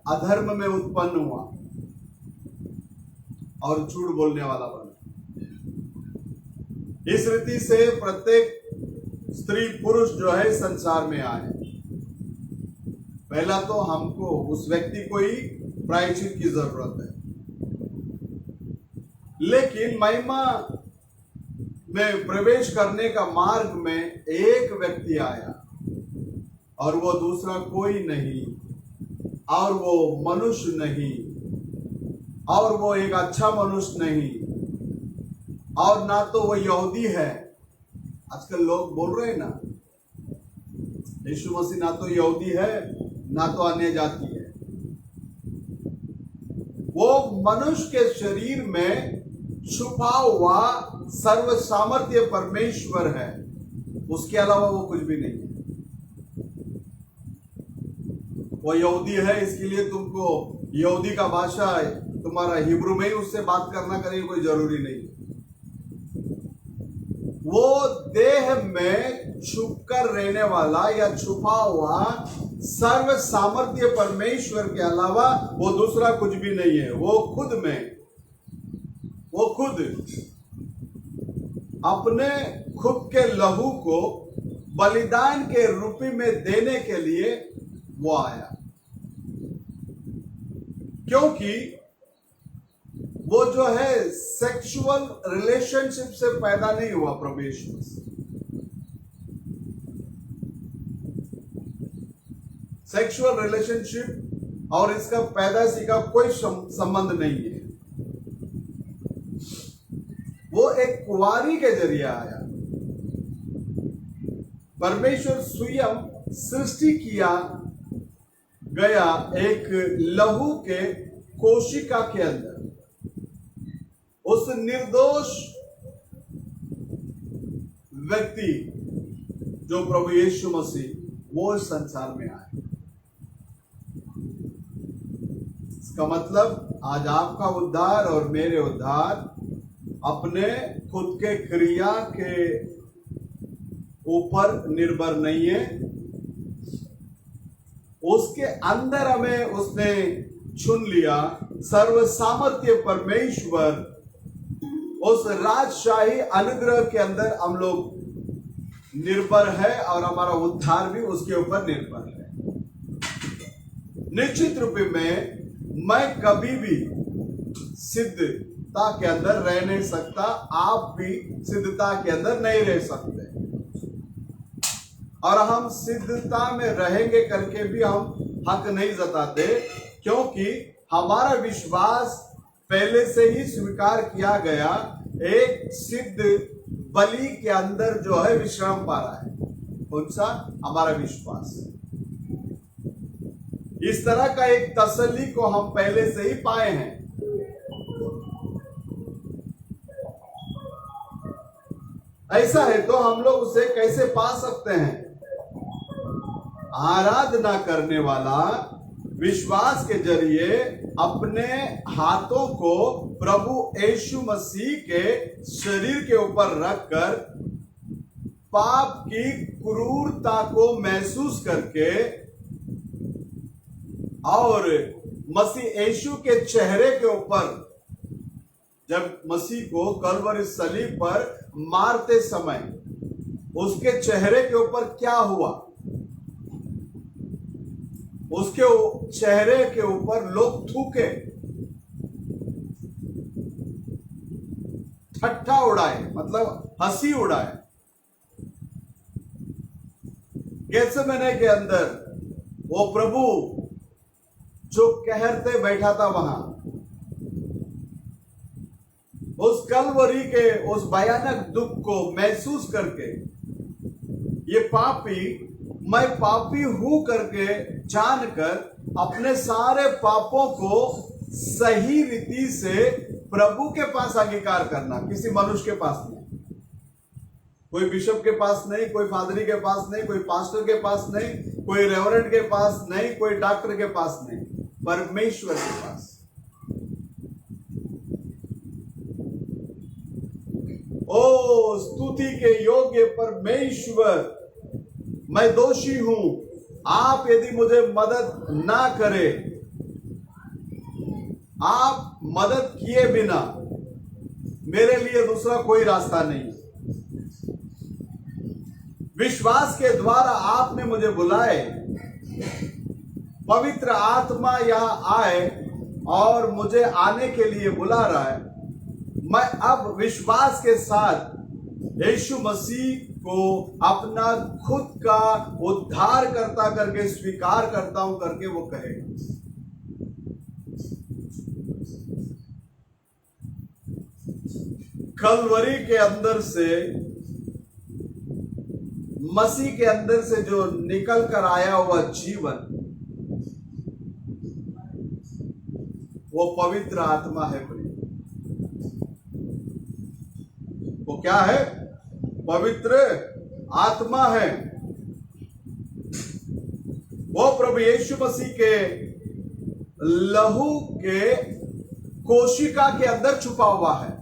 अधर्म में उत्पन्न हुआ और झूठ बोलने वाला बना। इस रीति से प्रत्येक स्त्री पुरुष जो है संसार में आए। पहला तो हमको उस व्यक्ति को ही प्रायश्चित की जरूरत है, लेकिन महिमा में प्रवेश करने का मार्ग में एक व्यक्ति आया और वो दूसरा कोई नहीं, और वो मनुष्य नहीं, और वो एक अच्छा मनुष्य नहीं, और ना तो वो यहूदी है। आजकल लोग बोल रहे हैं ना, यीशु मसीह ना तो यहूदी है ना तो अन्य जाति है। वो मनुष्य के शरीर में छुपा हुआ सर्व सामर्थ्य परमेश्वर है, उसके अलावा वो कुछ भी नहीं है। वो यहूदी है, इसके लिए तुमको यहूदी का भाषा तुम्हारा हिब्रू में ही उससे बात करना करेगी कोई जरूरी नहीं। वो देह में छुपकर रहने वाला या छुपा हुआ सर्व सामर्थ्य परमेश्वर के अलावा वो दूसरा कुछ भी नहीं है। वो खुद अपने खुद के लहू को बलिदान के रूप में देने के लिए वो आया, क्योंकि वो जो है सेक्सुअल रिलेशनशिप से पैदा नहीं हुआ। प्रभु यीशु मसीह सेक्सुअल रिलेशनशिप और इसका पैदाइशी का कोई संबंध नहीं है। वो एक कुंवारी के जरिए आया। परमेश्वर स्वयं सृष्टि किया गया एक लहू के कोशिका के अंदर उस निर्दोष व्यक्ति जो प्रभु यीशु मसीह, वो इस संसार में आए। इसका मतलब आज आपका उद्धार और मेरे उद्धार अपने खुद के क्रिया के ऊपर निर्भर नहीं है, उसके अंदर हमें उसने चुन लिया। सर्व सामर्थ्य परमेश्वर उस राजशाही अनुग्रह के अंदर हम लोग निर्भर है और हमारा उद्धार भी उसके ऊपर निर्भर है। निश्चित रूप में मैं कभी भी सिद्धता के अंदर रह नहीं सकता, आप भी सिद्धता के अंदर नहीं रह सकते, और हम सिद्धता में रहेंगे करके भी हम हक नहीं जताते, क्योंकि हमारा विश्वास पहले से ही स्वीकार किया गया एक सिद्ध बलि के अंदर जो है विश्राम पा रहा है। कौन सा? हमारा विश्वास। इस तरह का एक तसल्ली को हम पहले से ही पाए हैं। ऐसा है तो हम लोग उसे कैसे पा सकते हैं? आराधना करने वाला विश्वास के जरिए अपने हाथों को प्रभु यीशु मसीह के शरीर के ऊपर रखकर पाप की क्रूरता को महसूस करके और मसीह यीशु के चेहरे के ऊपर, जब मसीह को कलवरी सलीब पर मारते समय उसके चेहरे के ऊपर क्या हुआ, उसके चेहरे के ऊपर लोग थूके, ठट्ठा उड़ाए, मतलब हंसी उड़ाए। गेत्सेमने के अंदर वो प्रभु जो कहरते बैठा था वहां, उस कलवरी के उस भयानक दुख को महसूस करके ये पापी, मैं पापी हूं करके जानकर अपने सारे पापों को सही रीति से प्रभु के पास अंगीकार करना, किसी मनुष्य के पास नहीं, कोई बिशप के पास नहीं, कोई फादरी के पास नहीं, कोई पास्टर के पास नहीं, कोई रेवरेंड के पास नहीं, कोई डॉक्टर के पास नहीं, परमेश्वर के पास। ओ स्तुति के योग्य परमेश्वर, मैं दोषी हूं, आप यदि मुझे मदद ना करें, आप मदद किए बिना मेरे लिए दूसरा कोई रास्ता नहीं। विश्वास के द्वारा आपने मुझे बुलाए, पवित्र आत्मा यहां आए और मुझे आने के लिए बुला रहा है। मैं अब विश्वास के साथ यीशु मसीह को अपना खुद का उद्धार करता करके स्वीकार करता हूं करके वो कहेगा। कलवरी के अंदर से, मसीह के अंदर से जो निकल कर आया हुआ जीवन, वो पवित्र आत्मा है। वो क्या है? पवित्र आत्मा है। वो प्रभु यीशु मसीह के लहू के कोशिका के अंदर छुपा हुआ है।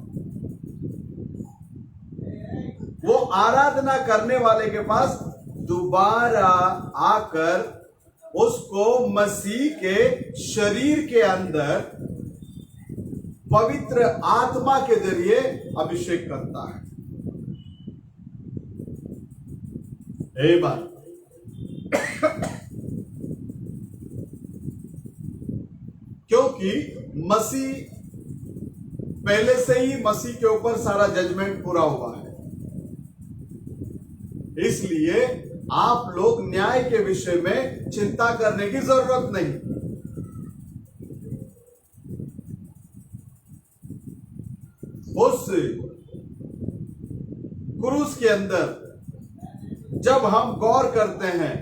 वो आराधना करने वाले के पास दोबारा आकर उसको मसीह के शरीर के अंदर पवित्र आत्मा के जरिए अभिषेक करता है। आमीन। क्योंकि मसीह पहले से ही मसीह के ऊपर सारा जजमेंट पूरा हुआ है, इसलिए आप लोग न्याय के विषय में चिंता करने की जरूरत नहीं। उस क्रूस के अंदर जब हम गौर करते हैं,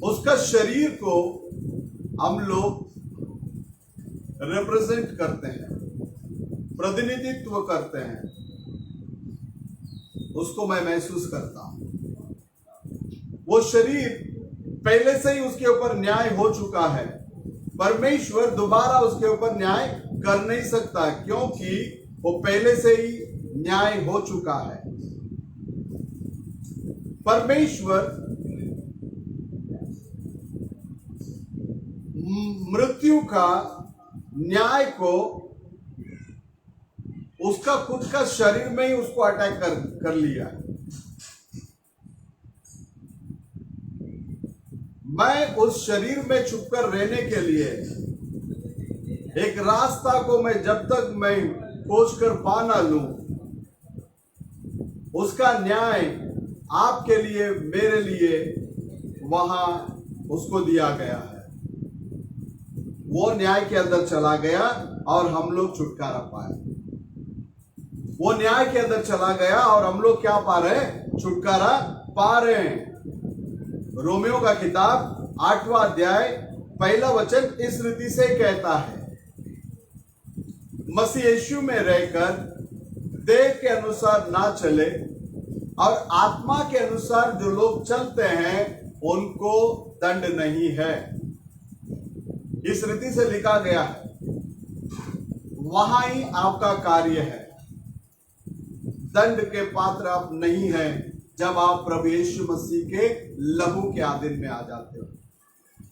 उसका शरीर को हम लोग रिप्रेजेंट करते हैं, प्रतिनिधित्व करते हैं, उसको मैं महसूस करता हूं। वो शरीर पहले से ही उसके ऊपर न्याय हो चुका है। परमेश्वर दोबारा उसके ऊपर न्याय कर नहीं सकता, क्योंकि वो पहले से ही न्याय हो चुका है। परमेश्वर मृत्यु का न्याय को उसका खुद का शरीर में ही उसको अटैक कर लिया। मैं उस शरीर में छुपकर रहने के लिए एक रास्ता को मैं जब तक मैं खोज कर पा ना लूं, उसका न्याय आपके लिए मेरे लिए वहां उसको दिया गया है। वो न्याय के अंदर चला गया और हम लोग छुटकारा पाए। वो न्याय के अंदर चला गया और हम लोग क्या पा रहे हैं? छुटकारा पा रहे हैं। रोमियो का किताब 8वां अध्याय 1 वचन इस रीति से कहता है, मसीह यीशु में रहकर देह के अनुसार ना चले और आत्मा के अनुसार जो लोग चलते हैं उनको दंड नहीं है। इस रीति से लिखा गया है। वहां ही आपका कार्य है। दंड के पात्र आप नहीं हैं जब आप प्रभु यीशु मसीह के लहू के अधीन में आ जाते हो।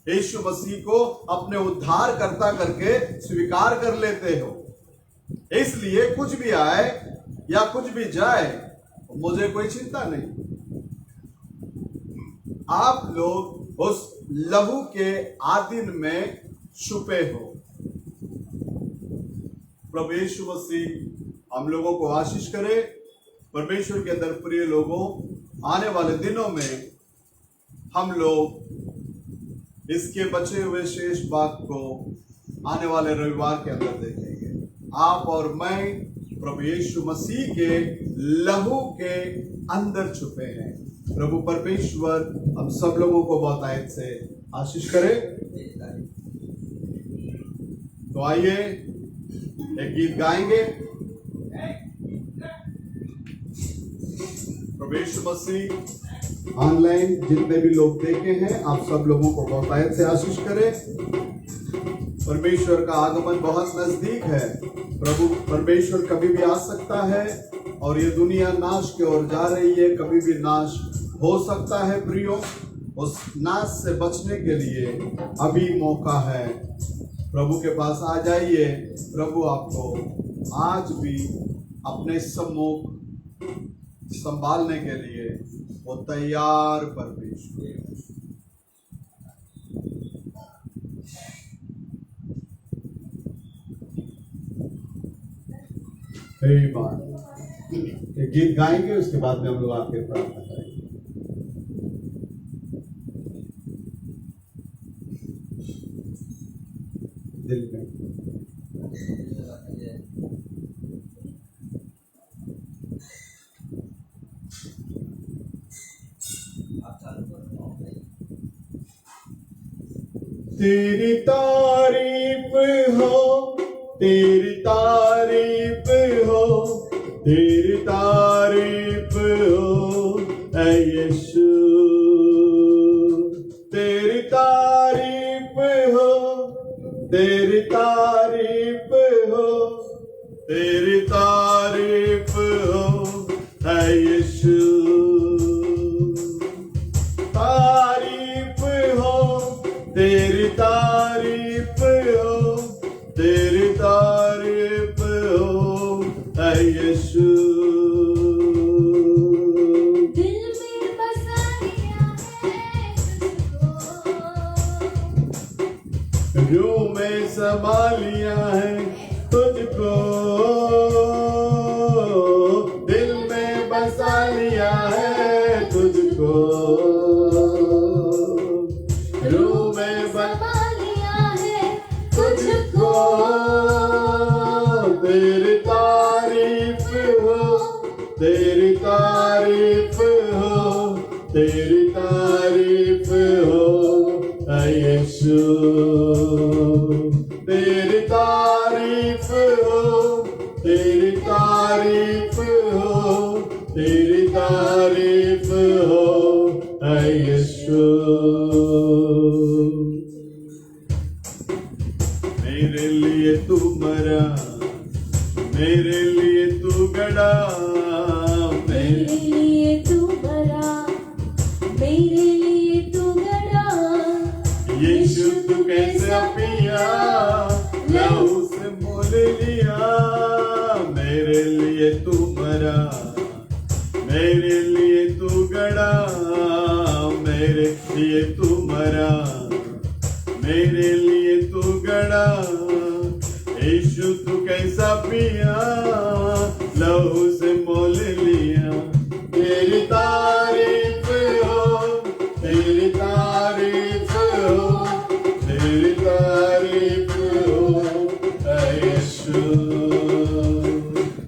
यीशु मसीह को अपने उद्धार करता करके स्वीकार कर लेते हो। इसलिए कुछ भी आए या कुछ भी जाए, मुझे कोई चिंता नहीं। आप लोग उस लहू के अधीन में छुपे हो। प्रभु यीशु मसीह हम लोगों को आशीष करे। परमेश्वर के अंदर प्रिय लोगों, आने वाले दिनों में हम लोग इसके बचे हुए शेष भाग को आने वाले रविवार के अंदर देखेंगे। आप और मैं प्रभु यीशु मसीह के लहू के अंदर छुपे हैं। प्रभु परमेश्वर हम सब लोगों को बहुत आयत से आशीष करे। तो आइए एक गीत गाएंगे। प्रभु यीशु मसीह ऑनलाइन जितने भी लोग देखे हैं, आप सब लोगों को बहुत आयत से आशीष करे। परमेश्वर का आगमन बहुत नजदीक है। प्रभु परमेश्वर कभी भी आ सकता है और ये दुनिया नाश की ओर जा रही है, कभी भी नाश हो सकता है। प्रियो, उस नाश से बचने के लिए अभी मौका है। प्रभु के पास आ जाइए। प्रभु आपको आज भी अपने सम्मुख संभालने के लिए वो तैयार परमेश्वर। एक गीत गाएंगे, उसके बाद में हम लोग आपके प्रार्थना करेंगे। दिल में तेरी तारीफ हो, तेरी तारीफ हो, तेरी तारीफ हो ऐ यीशु। तेरी तारीफ हो, तेरी तारीफ हो, तेरी तारीफ हो ऐ यीशु। तारीफ हो, तेरी तारीफ हो, तेरी तारीफ हो ऐ यीशु। दिल में बसा लिया है तुझको, रूह में समा लिया है तुझको। दिल में बसा लिया है तुझको। रूह में बसा लिया है तुझको। तेरी तारीफ हो, तेरी तारीफ हो, तेरी तारीफ हो ऐ यीशु। तेरी तारीफ हो, तेरी तारीफ हो, तेरी तारीफ हो ऐ यीशु। मेरे लिए तू मरा, मेरे लिए तू गड़ा, मेरे लिए तू मरा, मेरे लिए तू गड़ा। यीशु तू कैसे मरा, मेरे लिए तू गड़ा, मेरे लिए तू मरा, मेरे लिए तू गड़ा। यीशु तू कैसा पिया, लहू से मोल लिया। तेरी तारीफ हो, तेरी तारीफ हो, तेरी तारीफ हो ऐ यीशु।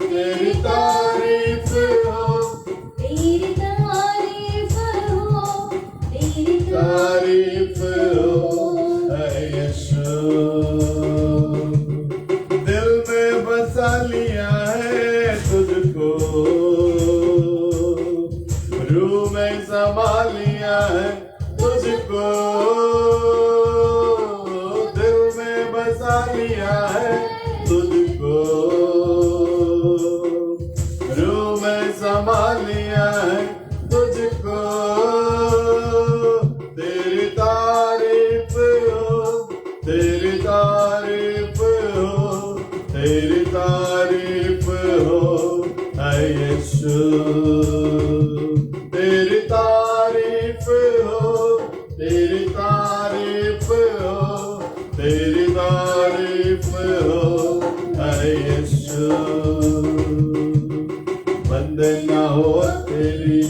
तेरी तारीफ हो, तेरी तारीफ हो, तेरी तारीफ हो ऐ यीशु। दिल में बसा लिया है तुझको, रूह में समा लिया है तुझको। दिल में बसा लिया है तुझको, रूह में समा लिया है तुझको। तेरी तारीफ हो, तेरी तारीफ हो, तेरी तारीफ हो ऐ यीशु। तेरी तारीफ हो, तेरी तारीफ हो, तेरी तारीफ हो ऐ यीशु। वंदना हो तेरी,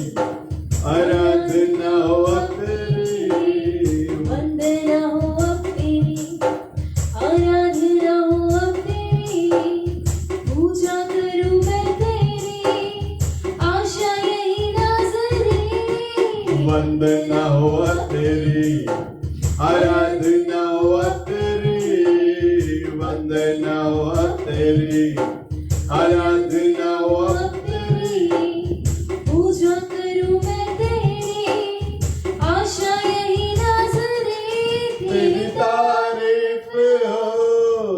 आराधना हो तेरी, वंदना हो अब तेरी, आराधना हो अब तेरी। पूजा करूं मैं तेरी, आशा यही नाज़री। वंदना हो तेरी, आराधना हो तेरी, वंदना हो तेरी, आराधना हो तेरी। पूजा करूं मैं तेरी, आशा यही नाज़री। तेरी तारीफ हो,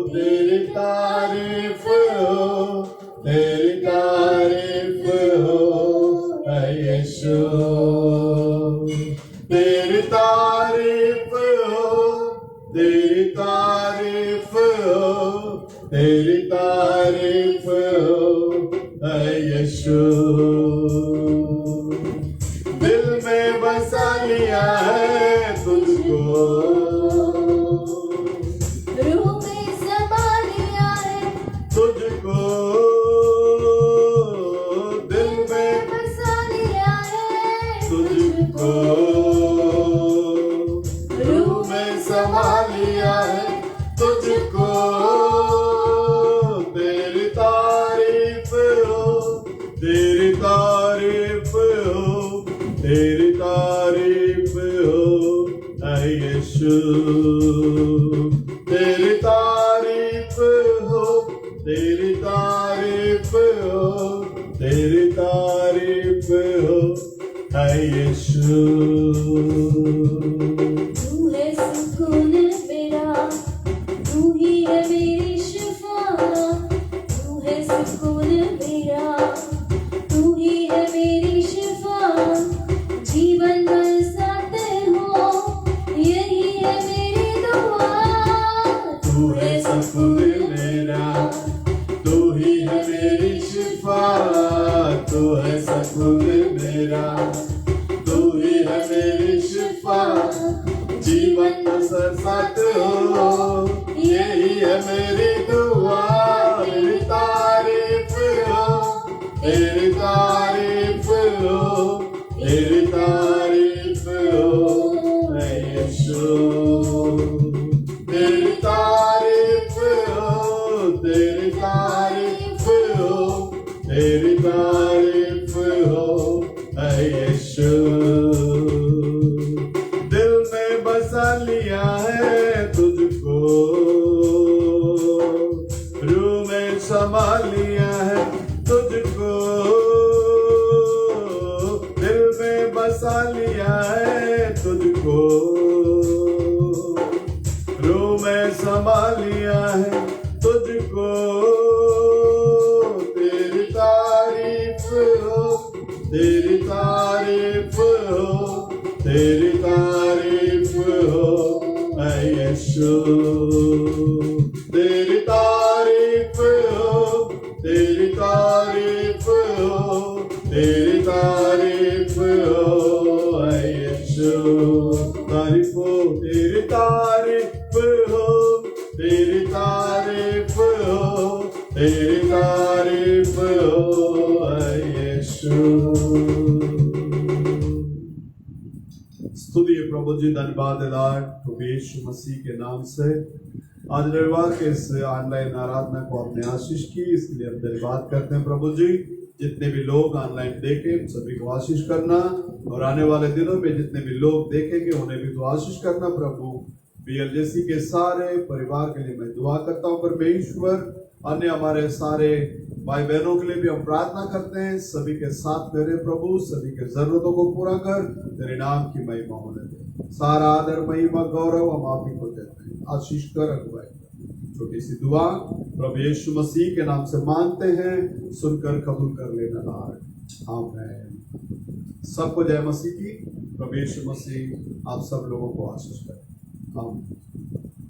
तेरी तारीफ हो, तेरी तारीफ हो ऐ यीशु। तेरी तारीफ हो, तेरी तारीफ हो, तेरी तारीफ हो ऐ यीशु। दिल में बसा लिया है तुझको, रूह में समा लिया है तुझको। दिल में बसा लिया है तुझको, रूह में समा लिया है तुझको। तेरी तारीफ हो, तेरी तारीफ हो, तेरी तारीफ हो ऐ यीशु। तेरी तारीफ हो, तेरी तारीफ हो, तेरी तारीफ हो ऐ यीशु। तू है सुकून मेरा, तू ही है मेरी शिफा। तू है सुकून मेरा, तू ही है मेरी शिफा। जीवन भर साथ हो, यही है मेरी दुआ। तू है सुकून मेरा, तू ही है मेरी शिफा। तू है सुकून मेरा, तू ही है मेरी शिफा। जीवन बसर साथ हो, यही है मेरी दुआ। तेरी तारीफ हो, तेरी तारीफ हो, तेरी तारीफ हो ऐ यीशु। तेरी तारीफ हो, तेरी तारीफ हो, तेरी तारीफ हो ऐ यीशु। दिल में बसा लिया है तुझको, रूह में समा लिया है तुझको। दिल में बसा लिया है तुझको, रूह में समा लिया है तुझको। तेरी तारीफ हो, तेरी तारीफ हो, तेरी तारीफ हो ऐ यीशु। तेरी तारीफ हो, तेरी तारीफ हो, तेरी तारीफ हो यीशु, तारीफ हो, तेरी तारीफ हो, तेरी तारीफ हो, तेरी तारीफ हो यीशु। स्तुति है प्रभु जी, धन्यवाद है प्रभु यीशु मसीह के नाम से। आज रविवार के इस ऑनलाइन आराधना को आपने आशीष की, इसके लिए हम धन्यवाद करते हैं प्रभु जी। जितने भी लोग ऑनलाइन देखें सभी को आशीष करना, और आने वाले दिनों में जितने भी लोग देखेंगे उन्हें भी तो आशीष करना प्रभु। BLJC के सारे परिवार के लिए मैं दुआ करता हूँ परमेश्वर। अन्य हमारे सारे भाई बहनों के लिए भी हम प्रार्थना करते हैं, सभी के साथ मेरे प्रभु, सभी के जरूरतों को पूरा कर, तेरे नाम की महिमा होने दे। सारा आदर महिमा गौरव हम आप ही को देते हैं, आशीष कर अगुवाई। छोटी सी दुआ प्रभु यीशु मसीह के नाम से मांगते हैं, सुनकर कबूल कर लेना। आमीन। सबको जय मसीह की। प्रभु यीशु मसीह आप सब लोगों को आशीष करें। आमीन।